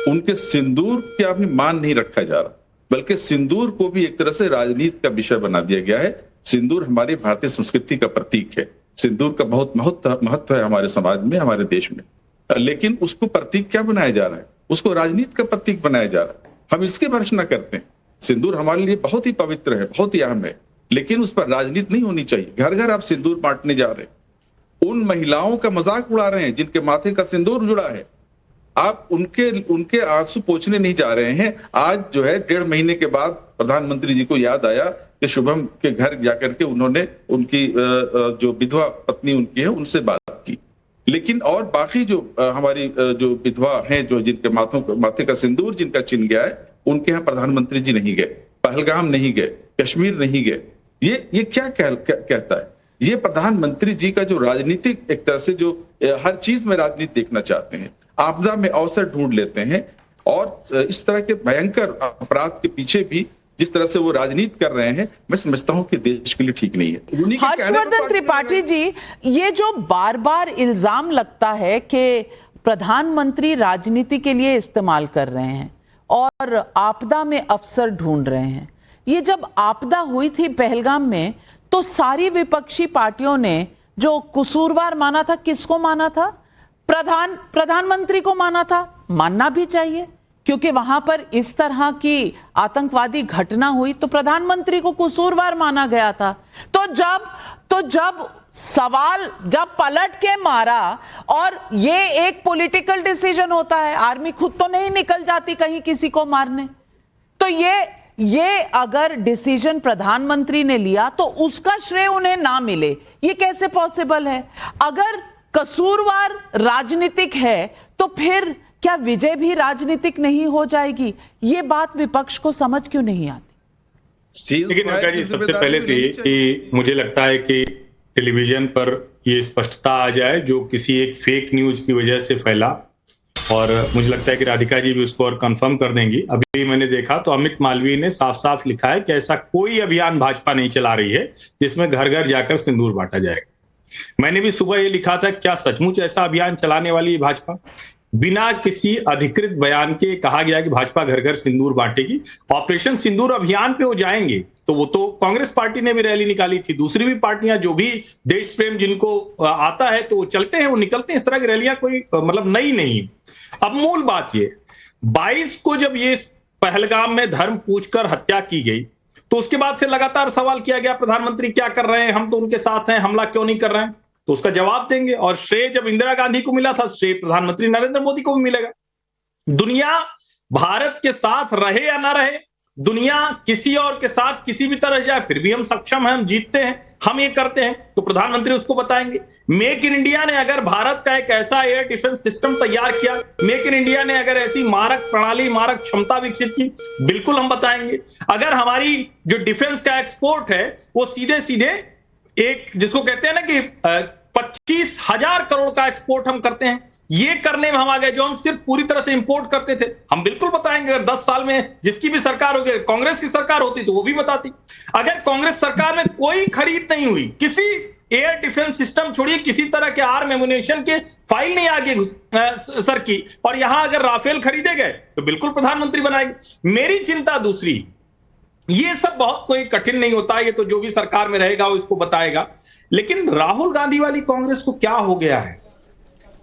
Speaker 13: उनके सिंदूर का भी मान नहीं रखा जा रहा, बल्कि सिंदूर को भी एक तरह से राजनीति का विषय बना दिया गया है। सिंदूर हमारी भारतीय संस्कृति का प्रतीक है। सिंदूर का बहुत महत्व है हमारे समाज में, हमारे देश में, लेकिन उसको प्रतीक क्या बनाया जा रहा है? उसको राजनीति का प्रतीक बनाया जा रहा है। हम इसकी भर्त्सना करते हैं। सिंदूर हमारे लिए बहुत ही पवित्र है, बहुत ही अहम है, लेकिन उस पर राजनीति नहीं होनी चाहिए। घर घर आप सिंदूर बांटने जा रहे हैं, उन महिलाओं का मजाक उड़ा रहे हैं जिनके माथे का सिंदूर जुड़ा है। आप उनके आंसू पोंछने नहीं जा रहे हैं। आज जो है 1.5 महीने के बाद प्रधानमंत्री जी को याद आया कि शुभम के घर जाकर के उन्होंने उनकी जो विधवा पत्नी उनकी है उनसे बात की, लेकिन और बाकी जो हमारी जो विधवा हैं, जो जिनके माथे का सिंदूर जिनका छिन गया है, उनके यहाँ प्रधानमंत्री जी नहीं गए, पहलगाम नहीं गए, कश्मीर नहीं गए। ये क्या कहता है? ये प्रधानमंत्री जी का जो राजनीतिक एक तरह से जो हर चीज में राजनीति देखना चाहते हैं, आपदा में अवसर ढूंढ लेते हैं, और इस तरह के भयंकर अपराध के पीछे भी जिस तरह से वो राजनीति कर रहे हैं, मैं समझता हूं कि देश के लिए ठीक नहीं है।
Speaker 1: हर्षवर्धन त्रिपाठी जी, ये जो बार बार इल्जाम लगता है कि प्रधानमंत्री राजनीति के लिए इस्तेमाल कर रहे हैं और आपदा में अवसर ढूंढ रहे हैं, ये जब आपदा हुई थी पहलगाम में तो सारी विपक्षी पार्टियों ने जो कसूरवार माना था, किसको माना था? प्रधानमंत्री को माना था। मानना भी चाहिए, क्योंकि वहां पर इस तरह की आतंकवादी घटना हुई तो प्रधानमंत्री को कसूरवार माना गया था। तो जब सवाल जब पलट के मारा, और ये एक पॉलिटिकल डिसीजन होता है, आर्मी खुद तो नहीं निकल जाती कहीं किसी को मारने, तो ये अगर डिसीजन प्रधानमंत्री ने लिया तो उसका श्रेय उन्हें ना मिले, ये कैसे पॉसिबल है? अगर कसूरवार राजनीतिक है तो फिर क्या विजय भी राजनीतिक नहीं हो जाएगी? ये बात विपक्ष को समझ क्यों नहीं आती?
Speaker 14: लेकिन नड्डा जी, सबसे पहले तो ये कि मुझे लगता है कि टेलीविजन पर ये स्पष्टता आ जाए जो किसी एक फेक न्यूज की वजह से फैला, और मुझे लगता है कि राधिका जी भी उसको और कंफर्म कर देंगी। अभी मैंने देखा तो अमित मालवीय ने साफ साफ लिखा है कि ऐसा कोई अभियान भाजपा नहीं चला रही है जिसमें घर घर जाकर सिंदूर बांटा जाएगा। मैंने भी सुबह ये लिखा था, क्या सचमुच ऐसा अभियान चलाने वाली है भाजपा? बिना किसी अधिकृत बयान के कहा गया कि भाजपा घर घर सिंदूर बांटेगी। ऑपरेशन सिंदूर अभियान पे वो जाएंगे तो वो तो कांग्रेस पार्टी ने भी रैली निकाली थी, दूसरी भी पार्टियां जो भी देश प्रेम जिनको आता है तो वो चलते हैं, वो निकलते हैं। इस तरह की रैलियां कोई मतलब नई नहीं। अब मूल बात ये, 22 को जब ये पहलगाम में धर्म पूछकर हत्या की गई तो उसके बाद से लगातार सवाल किया गया प्रधानमंत्री क्या कर रहे हैं, हम तो उनके साथ हैं, हमला क्यों नहीं कर रहे हैं? तो उसका जवाब देंगे। और श्रेय जब इंदिरा गांधी को मिला था, श्रेय प्रधानमंत्री नरेंद्र मोदी को भी मिलेगा। दुनिया भारत के साथ रहे या ना रहे, दुनिया किसी और के साथ किसी भी तरह जाए, फिर भी हम सक्षम हैं, हम जीतते हैं, हम ये करते हैं, तो प्रधानमंत्री उसको बताएंगे। मेक इन इंडिया ने अगर भारत का एक ऐसा एयर डिफेंस सिस्टम तैयार किया, मेक इन इंडिया ने अगर ऐसी मारक प्रणाली, मारक क्षमता विकसित की, बिल्कुल हम बताएंगे। अगर हमारी जो डिफेंस का एक्सपोर्ट है वो सीधे सीधे एक जिसको कहते हैं ना कि 25,000 करोड़ का एक्सपोर्ट हम करते हैं, ये करने में हम आ गए जो हम सिर्फ पूरी तरह से इंपोर्ट करते थे, हम बिल्कुल बताएंगे। अगर 10 साल में जिसकी भी सरकार होगी, कांग्रेस की सरकार होती तो वो भी बताती। अगर कांग्रेस सरकार में कोई खरीद नहीं हुई, किसी एयर डिफेंस सिस्टम छोड़िए, किसी तरह के आर्म एमुनेशन के फाइल नहीं आगे सर की, और यहां अगर राफेल खरीदे गए तो बिल्कुल प्रधानमंत्री बनाएंगे। मेरी चिंता दूसरी, ये सब बहुत कोई कठिन नहीं होता, ये तो जो भी सरकार में रहेगा वो इसको बताएगा। लेकिन राहुल गांधी वाली कांग्रेस को क्या हो गया है?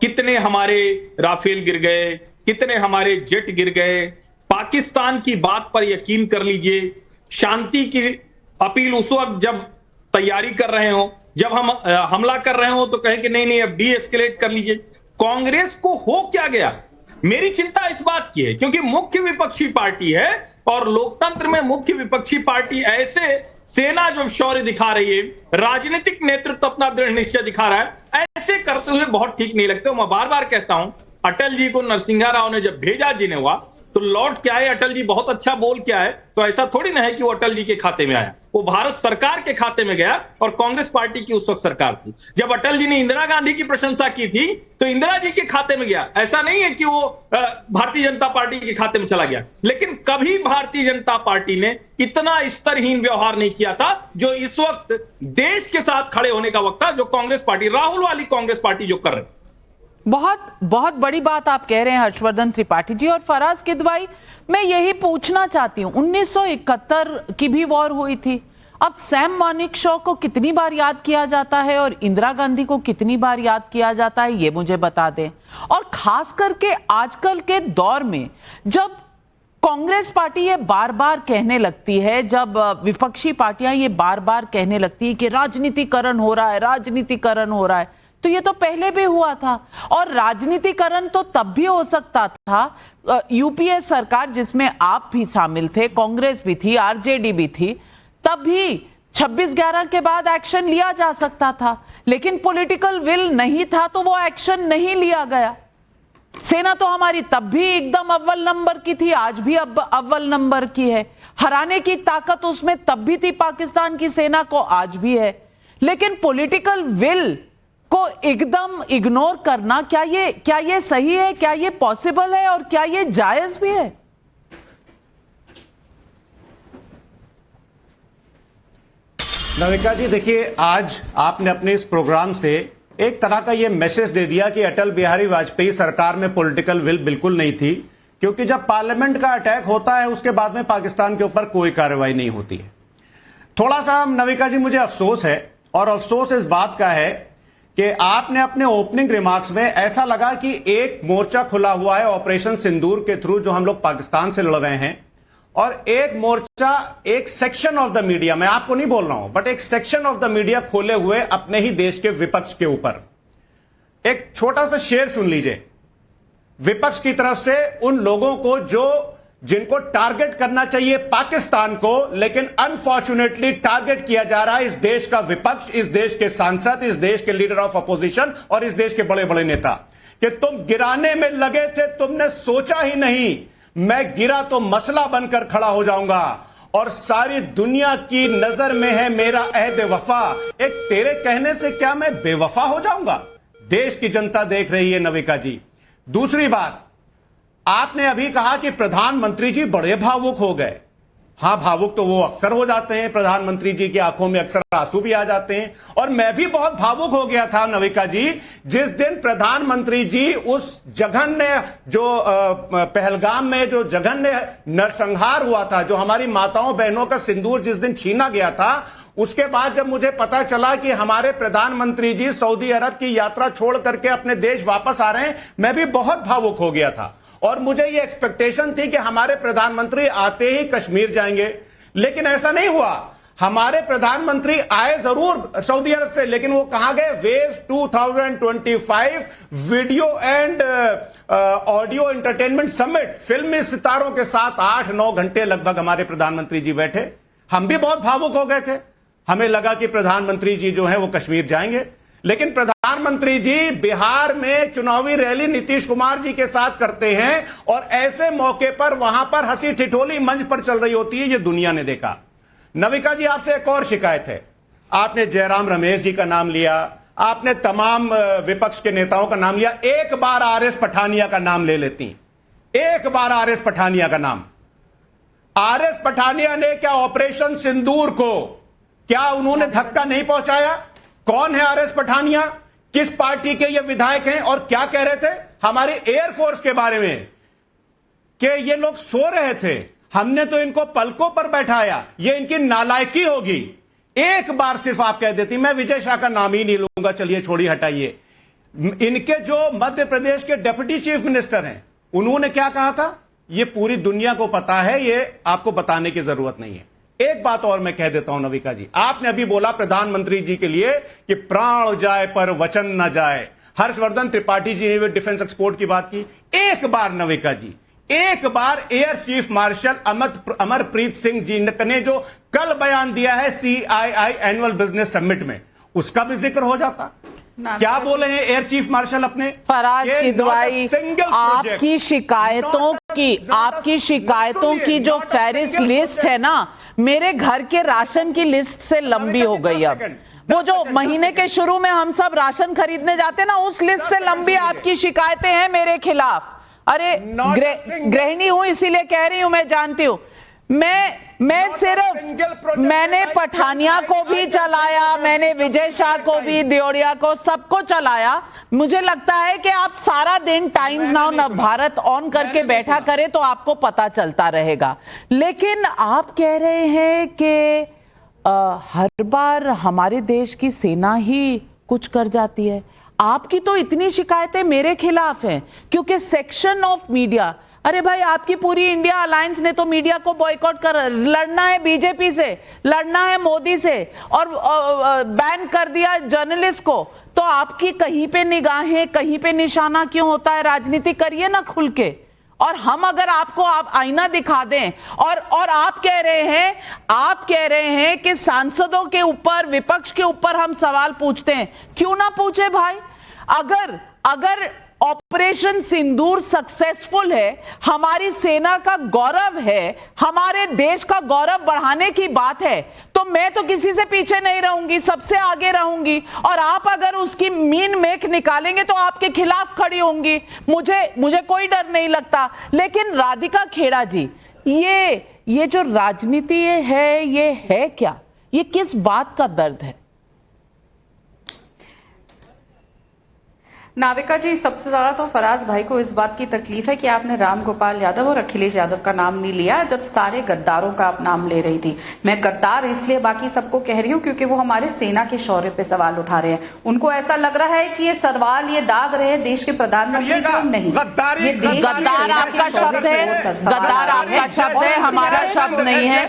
Speaker 14: कितने हमारे राफेल गिर गए, कितने हमारे जेट गिर गए। पाकिस्तान की बात पर यकीन कर लीजिए, शांति की अपील उस वक्त जब तैयारी कर रहे हो, जब हम हमला कर रहे हो तो कहें कि नहीं नहीं अब डी एस्केलेट कर लीजिए। कांग्रेस को हो क्या गया? मेरी चिंता इस बात की है क्योंकि मुख्य विपक्षी पार्टी है और लोकतंत्र में मुख्य विपक्षी पार्टी ऐसे सेना जब शौर्य दिखा रही है, राजनीतिक नेतृत्व अपना दृढ़ निश्चय दिखा रहा है, ऐसे करते हुए बहुत ठीक नहीं लगते। मैं बार बार कहता हूं, अटल जी को नरसिंहा राव ने जब भेजा जिनेवा तो लौट के आए अटल जी, बहुत अच्छा बोल के आए, तो ऐसा थोड़ी ना है कि वो अटल जी के खाते में आया, वो भारत सरकार के खाते में गया और कांग्रेस पार्टी की उस वक्त सरकार थी। जब अटल जी ने इंदिरा गांधी की प्रशंसा की थी तो इंदिरा जी के खाते में गया, ऐसा नहीं है कि वो भारतीय जनता पार्टी के खाते में चला गया। लेकिन कभी भारतीय जनता पार्टी ने इतना स्तरहीन व्यवहार नहीं किया था जो इस वक्त देश के साथ खड़े होने का वक्त था, जो कांग्रेस पार्टी, राहुल वाली कांग्रेस पार्टी जो कर रही।
Speaker 1: बहुत बहुत बड़ी बात आप कह रहे हैं हर्षवर्धन त्रिपाठी जी। और फराज किदवाई, मैं यही पूछना चाहती हूं, 1971 की भी वॉर हुई थी, अब सैम मानेकशॉ को कितनी बार याद किया जाता है और इंदिरा गांधी को कितनी बार याद किया जाता है, ये मुझे बता दें। और खास करके आजकल के दौर में जब कांग्रेस पार्टी ये बार बार कहने लगती है, जब विपक्षी पार्टियां ये बार बार कहने लगती है कि राजनीतिकरण हो रहा है, राजनीतिकरण हो रहा है, तो ये तो पहले भी हुआ था। और राजनीतिकरण तो तब भी हो सकता था, यूपीए सरकार जिसमें आप भी शामिल थे, कांग्रेस भी थी, आरजेडी भी थी, तब भी 26/11 के बाद एक्शन लिया जा सकता था, लेकिन पॉलिटिकल विल नहीं था तो वो एक्शन नहीं लिया गया। सेना तो हमारी तब भी एकदम अव्वल नंबर की थी, आज भी अव्वल नंबर की है। हराने की ताकत उसमें तब भी थी पाकिस्तान की सेना को, आज भी है। लेकिन पॉलिटिकल विल को एकदम इग्नोर करना, क्या ये सही है, क्या ये पॉसिबल है और क्या ये जायज भी है?
Speaker 15: नविका जी, देखिए, आज आपने अपने इस प्रोग्राम से एक तरह का ये मैसेज दे दिया कि अटल बिहारी वाजपेयी सरकार में पॉलिटिकल विल बिल्कुल नहीं थी, क्योंकि जब पार्लियामेंट का अटैक होता है उसके बाद में पाकिस्तान के ऊपर कोई कार्रवाई नहीं होती है। थोड़ा सा नविका जी मुझे अफसोस है, और अफसोस इस बात का है कि आपने अपने ओपनिंग रिमार्क्स में ऐसा लगा कि एक मोर्चा खुला हुआ है ऑपरेशन सिंदूर के थ्रू जो हम लोग पाकिस्तान से लड़ रहे हैं, और एक मोर्चा, एक सेक्शन ऑफ द मीडिया, मैं आपको नहीं बोल रहा हूं, बट एक सेक्शन ऑफ द मीडिया खोले हुए अपने ही देश के विपक्ष के ऊपर। एक छोटा सा शेर सुन लीजिए विपक्ष की तरफ से उन लोगों को जिनको टारगेट करना चाहिए पाकिस्तान को, लेकिन अनफॉर्चुनेटली टारगेट किया जा रहा है इस देश का विपक्ष, इस देश के सांसद, इस देश के लीडर ऑफ अपोजिशन और इस देश के बड़े बड़े नेता, कि तुम गिराने में लगे थे, तुमने सोचा ही नहीं मैं गिरा तो मसला बनकर खड़ा हो जाऊंगा और सारी दुनिया की नजर में है मेरा अहद वफा। एक तेरे कहने से क्या मैं बेवफा हो जाऊंगा? देश की जनता देख रही है नविका जी। दूसरी बात, आपने अभी कहा कि प्रधानमंत्री जी बड़े भावुक हो गए। हां, भावुक तो वो अक्सर हो जाते हैं, प्रधानमंत्री जी की आंखों में अक्सर आंसू भी आ जाते हैं, और मैं भी बहुत भावुक हो गया था नविका जी जिस दिन प्रधानमंत्री जी उस जघन्य जो पहलगाम में जो जघन्य नरसंहार हुआ था, जो हमारी माताओं बहनों का सिंदूर जिस दिन छीना गया था, उसके बाद जब मुझे पता चला कि हमारे प्रधानमंत्री जी सऊदी अरब की यात्रा छोड़ करके अपने देश वापस आ रहे हैं, मैं भी बहुत भावुक हो गया था। और मुझे ये एक्सपेक्टेशन थी कि हमारे प्रधानमंत्री आते ही कश्मीर जाएंगे, लेकिन ऐसा नहीं हुआ। हमारे प्रधानमंत्री आए जरूर सऊदी अरब से, लेकिन वो कहां गए? Wave 2025 video and audio entertainment summit, फिल्मी सितारों के साथ 8-9 घंटे लगभग हमारे प्रधानमंत्री जी बैठे। हम भी बहुत भावुक हो गए थे, हमें लगा कि प्रधानमंत्री जी जो है वो कश्मीर जाएंगे, लेकिन प्रधानमंत्री जी बिहार में चुनावी रैली नीतीश कुमार जी के साथ करते हैं और ऐसे मौके पर वहां पर हंसी ठिठोली मंच पर चल रही होती है, ये दुनिया ने देखा। नविका जी, आपसे एक और शिकायत है, आपने जयराम रमेश जी का नाम लिया, आपने तमाम विपक्ष के नेताओं का नाम लिया, एक बार आरएस पठानिया का नाम ले लेती, एक बार आरएस पठानिया का नाम। आरएस पठानिया ने क्या ऑपरेशन सिंदूर को क्या उन्होंने धक्का नहीं पहुंचाया? कौन है आरएस पठानिया? किस पार्टी के ये विधायक हैं? और क्या कह रहे थे हमारी एयरफोर्स के बारे में कि ये लोग सो रहे थे, हमने तो इनको पलकों पर बैठाया, ये इनकी नालायकी होगी। एक बार सिर्फ आप कह देती, मैं विजय शाह का नाम ही नहीं लूंगा, चलिए छोड़िए हटाइए। इनके जो मध्य प्रदेश के डिप्टी चीफ मिनिस्टर हैं, उन्होंने क्या कहा था, ये पूरी दुनिया को पता है, ये आपको बताने की जरूरत नहीं है। एक बात और मैं कह देता हूं नविका जी, आपने अभी बोला प्रधानमंत्री जी के लिए कि प्राण जाए पर वचन न जाए। हर्षवर्धन त्रिपाठी जी ने भी डिफेंस एक्सपोर्ट की बात की। एक बार नविका जी, एक बार air chief marshal Amarpreet Singh ji ने जो कल बयान दिया है CII एनुअल बिजनेस समिट में, उसका भी जिक्र हो जाता। क्या बोले हैं एयर चीफ मार्शल अपने?
Speaker 1: फराज की दवाई, आपकी शिकायतों की जो फहरिस्त लिस्ट है ना, मेरे घर के राशन की लिस्ट से लंबी हो गई। अब वो जो महीने के शुरू में हम सब राशन खरीदने जाते ना, उस लिस्ट से लंबी आपकी शिकायतें हैं मेरे खिलाफ। अरे गृहिणी हूं इसीलिए कह रही हूं, मैं जानती हूं। मैंने पठानिया को भी चलाया, मैंने विजय शाह को भी, देओरिया को, सबको चलाया। मुझे लगता है कि आप सारा दिन टाइम्स नाउ नवभारत ऑन करके बैठा करें तो आपको पता चलता रहेगा। लेकिन आप कह रहे हैं कि हर बार हमारे देश की सेना ही कुछ कर जाती है। आपकी तो इतनी शिकायतें मेरे खिलाफ हैं क्योंकि सेक्शन ऑफ मीडिया, अरे भाई आपकी पूरी इंडिया अलायंस ने तो मीडिया को बॉयकॉट कर, लड़ना है बीजेपी से, लड़ना है मोदी से, और बैन कर दिया जर्नलिस्ट को। तो आपकी कहीं पे निगाहें, कहीं पे निशाना क्यों होता है? राजनीति करिए ना खुल के। और हम अगर आपको आईना दिखा दें और आप कह रहे हैं कि सांसदों के ऊपर, विपक्ष के ऊपर हम सवाल पूछते हैं। क्यों ना पूछे भाई? अगर ऑपरेशन सिंदूर सक्सेसफुल है, हमारी सेना का गौरव है, हमारे देश का गौरव बढ़ाने की बात है, तो मैं तो किसी से पीछे नहीं रहूंगी, सबसे आगे रहूंगी। और आप अगर उसकी मीन मेख निकालेंगे तो आपके खिलाफ खड़ी होंगी। मुझे कोई डर नहीं लगता। लेकिन राधिका खेड़ा जी, ये जो राजनीति है, ये है क्या? ये किस बात का दर्द है?
Speaker 11: नाविका जी, सबसे ज्यादा तो फराज भाई को इस बात की तकलीफ है कि आपने रामगोपाल यादव और अखिलेश यादव का नाम नहीं लिया जब सारे गद्दारों का आप नाम ले रही थी। मैं गद्दार इसलिए बाकी सबको कह रही हूँ क्योंकि वो हमारे सेना के शौर्य पे सवाल उठा रहे हैं। उनको ऐसा लग रहा है कि ये सवाल ये दाग रहे हैं देश के प्रधानमंत्री को। नहीं,
Speaker 1: गद्दार आपका शब्द है, गद्दार आपका शब्द है, हमारा शब्द नहीं है।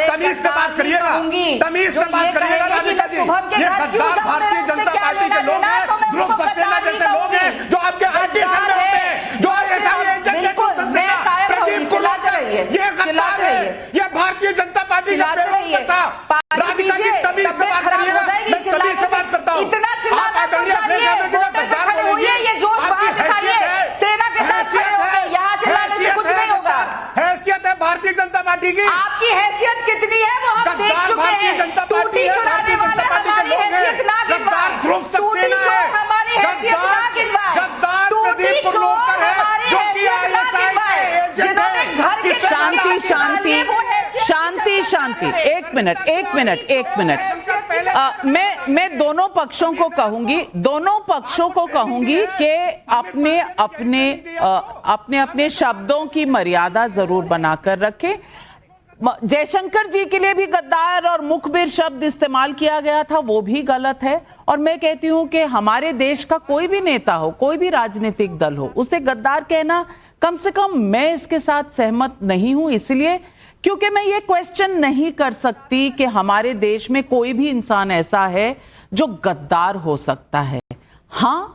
Speaker 15: तमीज से बात करिएगा, तमीज से बात करिएगा राधिका जी। ये गद्दार भारतीय जनता पार्टी के लोग हैं, ध्रुव सक्सेना जैसे लोग हैं जो आपके आईटीएसएल में होते हैं, जो एसआई एजेंट है, प्रदीप कुलकर्णी, ये गद्दार है, ये भारतीय जनता पार्टी का पेरोल था। राधिका जी तमीज से बात करिएगा, मैं तमीज से बात करता हूं। आप आदरणीय अखिलेश यादव जी का गद्दार बोलेंगे, आपकी हैसियत है,
Speaker 11: सेना के साथ खड़े होंगे, यहाँ चिल्लाने से कुछ नहीं होगा।
Speaker 15: हैसियत है भारतीय जनता पार्टी की।
Speaker 11: आपकी हैसियत कितनी है वो हम देख चुके हैं।
Speaker 15: भारतीय जनता पार्टी है, भारतीय जनता पार्टी के लोग हैं। गद्दार ध्रुव सक्सेना है, गद्दार प्रदीप कुलकर्णी है, जो कि आईएसआई के एजेंट है।
Speaker 1: शांति। एक मिनट। मैं दोनों पक्षों को कहूंगी कि अपने शब्दों की मर्यादा जरूर बनाकर रखें। जयशंकर जी के लिए भी गद्दार और मुखबिर शब्द इस्तेमाल किया गया था, वो भी गलत है। और मैं कहती हूं कि हमारे देश का कोई भी नेता हो, कोई भी राजनीतिक दल हो, उसे गद्दार कहना, कम से कम मैं इसके साथ सहमत नहीं हूं। इसलिए क्योंकि मैं ये क्वेश्चन नहीं कर सकती कि हमारे देश में कोई भी इंसान ऐसा है जो गद्दार हो सकता है। हाँ,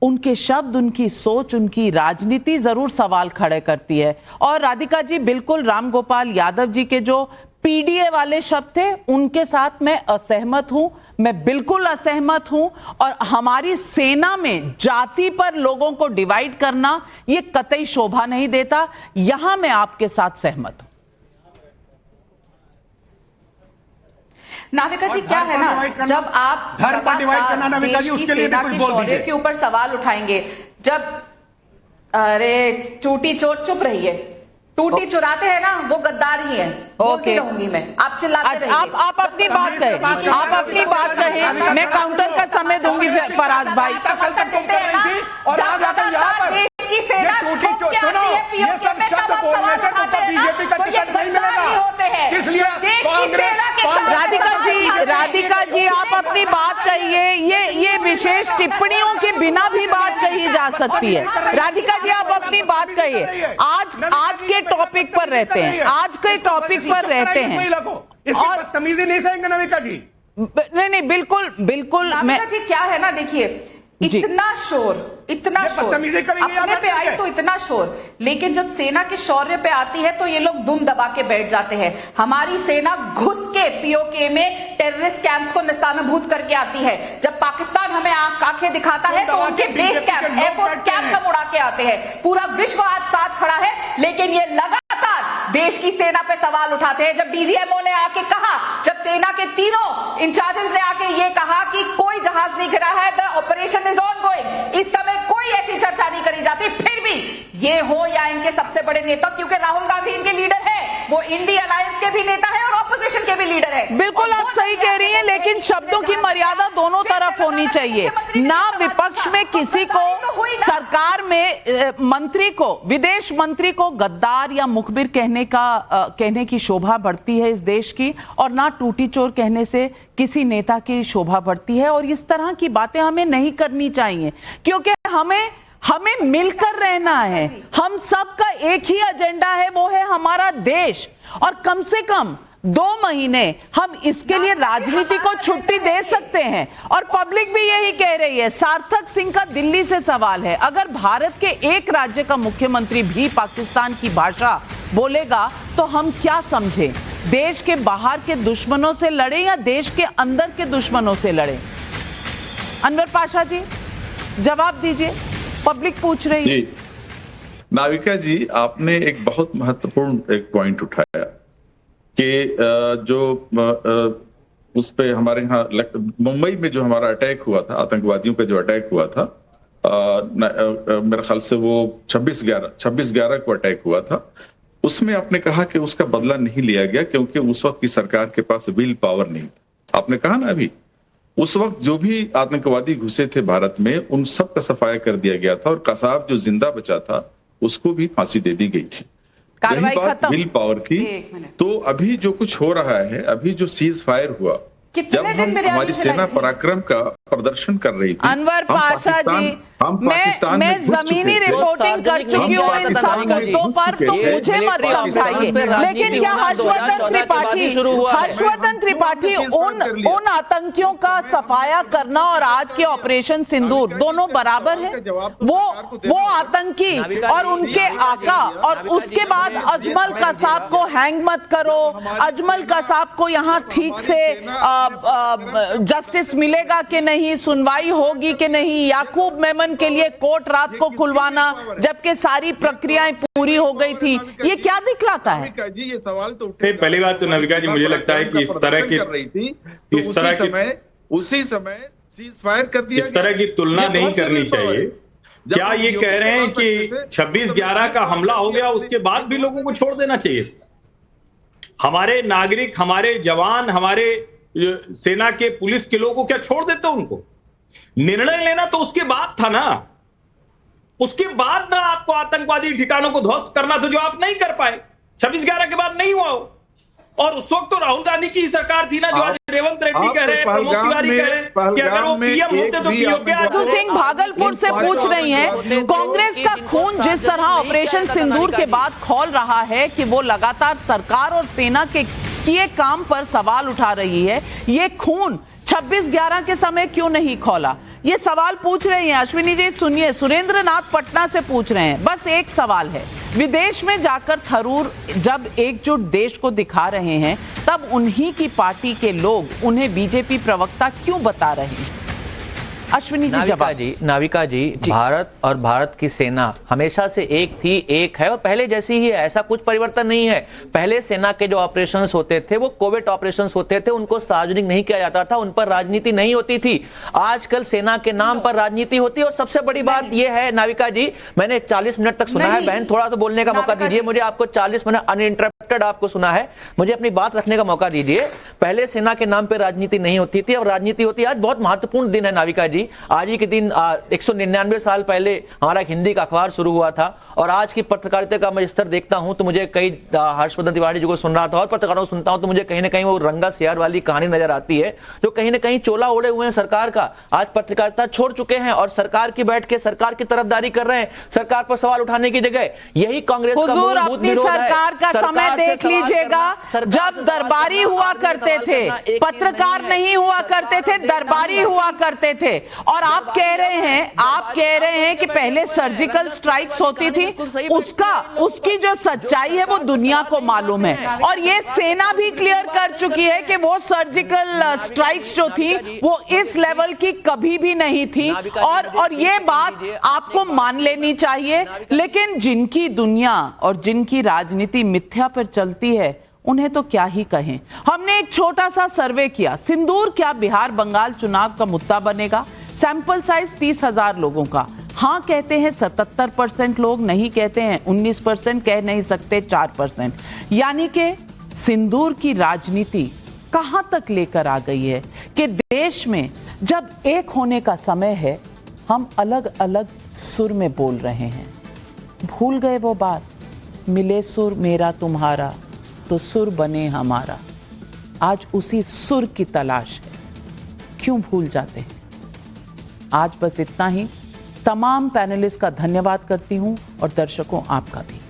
Speaker 1: उनके शब्द, उनकी सोच, उनकी राजनीति जरूर सवाल खड़े करती है। और राधिका जी, बिल्कुल रामगोपाल यादव जी के जो पीडीए वाले शब्द थे, उनके साथ मैं असहमत हूं, मैं बिल्कुल असहमत हूं। और हमारी सेना में जाति पर लोगों को डिवाइड करना, यह कतई शोभा नहीं देता। यहां मैं आपके साथ सहमत हूं।
Speaker 11: नाविका जी, क्या है ना, जब आप
Speaker 15: धर्म पर डिवाइड करना, नाविका जी, उसके लिए भी कुछ बोल दीजिए।
Speaker 11: के ऊपर सवाल उठाएंगे, जब अरे टूटी चोर चुप रही है, टूटी चुराते हैं ना, वो गद्दार ही है। बोलती रहूंगी मैं, आप चिल्लाते रहिए।
Speaker 1: आप अपनी बात कहें, मैं काउंटर का समय दूंगी फराज भाई।
Speaker 15: और आज आकर यहाँ पर
Speaker 11: की सेना
Speaker 15: टूटी चोर, सुनो, ये सब शब्द बोलने से तो बीजेपी का टिकट नहीं मिलेगा। इसलिए
Speaker 1: राधिका जी, आप अपनी बात कहिए। ये विशेष टिप्पणियों के बिना जा सकती है। राधिका जी आप अपनी बात कहिए, आज के टॉपिक पर रहते हैं, आज के टॉपिक पर रहते हैं
Speaker 15: और तमीजी नहीं सहेंगे नविका जी।
Speaker 1: नहीं बिल्कुल बिल्कुल।
Speaker 11: नाविका जी क्या है ना, देखिए इतना शोर अपने पे आई तो इतना शोर, लेकिन जब सेना के शौर्य पे आती है तो ये लोग दुम दबा के बैठ जाते हैं। हमारी सेना घुस के पीओके में टेररिस्ट कैंप्स को निस्तानाबूद करके आती है। जब पाकिस्तान हमें आंखें दिखाता है तो उनके बेस कैंप, एयरफोर्स कैंप हम उड़ा के आते हैं। पूरा विश्व आज साथ खड़ा है, लेकिन ये लगातार देश की सेना पे सवाल उठाते हैं। जब डीजीएमओ ने आके कहा, जब सेना के तीनों इंचार्जेस ने आके ये कहा कि कोई जहाज नहीं गिरा है, the operation is on going, इस समय कोई ऐसी चर्चा नहीं करी जाती। फिर भी ये हो या इनके सबसे बड़े नेता, क्योंकि राहुल गांधी इनके लीडर है, वो इंडी अलायंस के भी नेता है और ऑपोजिशन के भी लीडर है।
Speaker 1: बिल्कुल आप सही कह रही हैं, लेकिन शब्दों की मर्यादा दोनों तरफ होनी चाहिए। ना विपक्ष में किसी को, सरकार में मंत्री को, विदेश मंत्री को गद्दार या मुखबिर कहने की शोभा बढ़ती है इस देश की, और ना टूटी चोर कहने से किसी नेता की शोभा बढ़ती है। और इस तरह की बातें हमें नहीं करनी चाहिए, क्योंकि हमें मिलकर रहना है। हम सबका एक ही एजेंडा है, वो है हमारा देश। और कम से कम 2 महीने हम इसके लिए राजनीति को छुट्टी दे सकते हैं, और पब्लिक भी यही कह रही है। सार्थक सिंह का दिल्ली से सवाल है, अगर भारत के एक राज्य का मुख्यमंत्री भी पाकिस्तान की भाषा बोलेगा तो हम क्या समझें? देश के बाहर के दुश्मनों से लड़े या देश के अंदर के दुश्मनों से लड़े? अनवर पाशा जी जवाब दीजिए, पब्लिक पूछ रही है।
Speaker 13: नाविका जी, आपने एक बहुत महत्वपूर्ण एक पॉइंट उठाया कि जो उस पे हमारे यहाँ मुंबई में जो हमारा अटैक हुआ था, आतंकवादियों पे जो अटैक हुआ था, मेरे ख्याल से वो 26/11 को अटैक हुआ था। उसमें आपने कहा कि उसका बदला नहीं लिया गया क्योंकि उस वक्त की सरकार के पास विल पावर नहीं था। आपने कहा ना अभी, उस वक्त जो भी आतंकवादी घुसे थे भारत में, उन सब का सफाया कर दिया गया था, और कसाब जो जिंदा बचा था उसको भी फांसी दे दी गई थी। रही बात विल पावर की, तो अभी जो कुछ हो रहा है, अभी जो सीज फायर हुआ, जब हम हमारी सेना पराक्रम का प्रदर्शन कर रही थी,
Speaker 1: अनवर पाशा जी, मैं जमीनी रिपोर्टिंग कर चुकी हूँ इन सब मुद्दों पर, तो मुझे मत समझाइए। लेकिन क्या हर्षवर्धन त्रिपाठी उन आतंकियों का सफाया करना और आज के ऑपरेशन सिंदूर दोनों बराबर है? वो आतंकी और उनके आका, और उसके बाद अजमल कसाब को हैंग मत करो, अजमल कसाब को यहाँ ठीक से जस्टिस मिलेगा कि नहीं, सुनवाई होगी कि नहीं, याकूब मेमन के लिए कोर्ट रात को खुलवाना जबकि सारी प्रक्रियाएं पूरी हो गई थी, ये क्या दिखलाता है?
Speaker 13: जी ये सवाल तो
Speaker 14: पहली बात तो नविका जी, मुझे लगता है कि इस तरह की
Speaker 13: उसी समय सीज फायर कर दिया,
Speaker 14: इस तरह की तुलना नहीं करनी चाहिए। क्या ये कह रहे हैं कि 26/11 का हमला हो गया उसके बाद भी लोगों को छोड़ देना चाहिए? हमारे नागरिक, हमारे जवान, हमारे सेना के, पुलिस के लोगों को क्या छोड़ देते उनको? निर्णय लेना तो उसके बाद था ना, उसके बाद ना आपको आतंकवादी ठिकानों को ध्वस्त करना था, जो आप नहीं कर पाए। 26/11 के बाद नहीं हुआ हो। और उस वक्त तो राहुल गांधी की सरकार थी ना, जो आज रेवंत रेड्डी कह रहे हैं, प्रमोद तिवारी कह रहे हैं कि अगर वो पीएम होते तो पीओके
Speaker 1: सिंह भागलपुर से पूछ रही हैं, कांग्रेस का खून जिस तरह ऑपरेशन सिंदूर के बाद खौल रहा है कि वो लगातार सरकार और सेना के किए काम पर सवाल उठा रही है, ये खून 26/11 के समय क्यों नहीं खौला? ये सवाल पूछ रहे हैं। अश्विनी जी सुनिए, सुरेंद्र नाथ पटना से पूछ रहे हैं, बस एक सवाल है, विदेश में जाकर थरूर जब एकजुट देश को दिखा रहे हैं, तब उन्हीं की पार्टी के लोग उन्हें बीजेपी प्रवक्ता क्यों बता रहे हैं? अश्विनी जी
Speaker 10: नाविका जी, भारत और भारत की सेना हमेशा से एक थी, एक है और पहले जैसी ही है, ऐसा कुछ परिवर्तन नहीं है। पहले सेना के जो ऑपरेशंस होते थे वो कोविड ऑपरेशंस होते थे, उनको सार्वजनिक नहीं किया जाता था, उन पर राजनीति नहीं होती थी। आजकल सेना के नाम पर राजनीति होती है। और सबसे बड़ी बात यह है नाविका जी, मैंने 40 मिनट तक सुना है, बहन थोड़ा तो बोलने का मौका दीजिए मुझे, आपको 40 मिनट अनइंटरप्टेड आपको सुना है, मुझे अपनी बात रखने का मौका दीजिए। पहले सेना के नाम पर राजनीति नहीं होती थी, अब राजनीति होती है। आज बहुत महत्वपूर्ण दिन है नाविका जी, जी, आज ही के दिन 199 साल पहले हमारा हिंदी का अखबार शुरू हुआ था और आज की पत्रकारिता का मैं स्तर देखता हूं तो मुझे कई हर्षवर्धन तिवारी जी को सुन रहा था और पत्रकारों को सुनता हूं तो मुझे कहीं ना कहीं वो रंगा सियार वाली कहानी नजर आती है, जो कहीं ना कहीं चोला ओढ़े हुए हैं सरकार का। आज पत्रकारिता छोड़ चुके हैं और सरकार की बैठ के सरकार की तरफदारी कर रहे हैं। सरकार पर सवाल उठाने की जगह यही कांग्रेस का
Speaker 1: हुजूर
Speaker 10: मूलभूत
Speaker 1: अपनी
Speaker 10: विरोध है।
Speaker 1: सरकार का समय देख लीजिएगा, जब दरबारी हुआ करते थे, पत्रकार नहीं हुआ करते थे, दरबारी हुआ करते थे। और आप कह रहे हैं कि पहले सर्जिकल स्ट्राइक्स होती थी, उसकी जो सच्चाई है वो दुनिया को मालूम है और ये सेना भी क्लियर कर चुकी है कि वो सर्जिकल स्ट्राइक्स जो थी वो इस लेवल की कभी भी नहीं थी और ये बात आपको मान लेनी चाहिए। लेकिन जिनकी दुनिया और जिनकी राजनीति मिथ्या पर चलती है उन्हें तो क्या ही कहें। हमने एक छोटा सा सर्वे किया, सिंदूर क्या बिहार बंगाल चुनाव का मुद्दा बनेगा? सैंपल साइज 30,000 लोगों का। हाँ कहते हैं 77% लोग, नहीं कहते हैं 19%, कह नहीं सकते 4%। यानी कि सिंदूर की राजनीति कहां तक लेकर आ गई है कि देश में जब एक होने का समय है हम अलग अलग सुर में बोल रहे हैं। भूल गए वो बात, मिले सुर मेरा तुम्हारा तो सुर बने हमारा। आज उसी सुर की तलाश है, क्यों भूल जाते हैं? आज बस इतना ही। तमाम पैनलिस्ट का धन्यवाद करती हूं और दर्शकों आपका भी।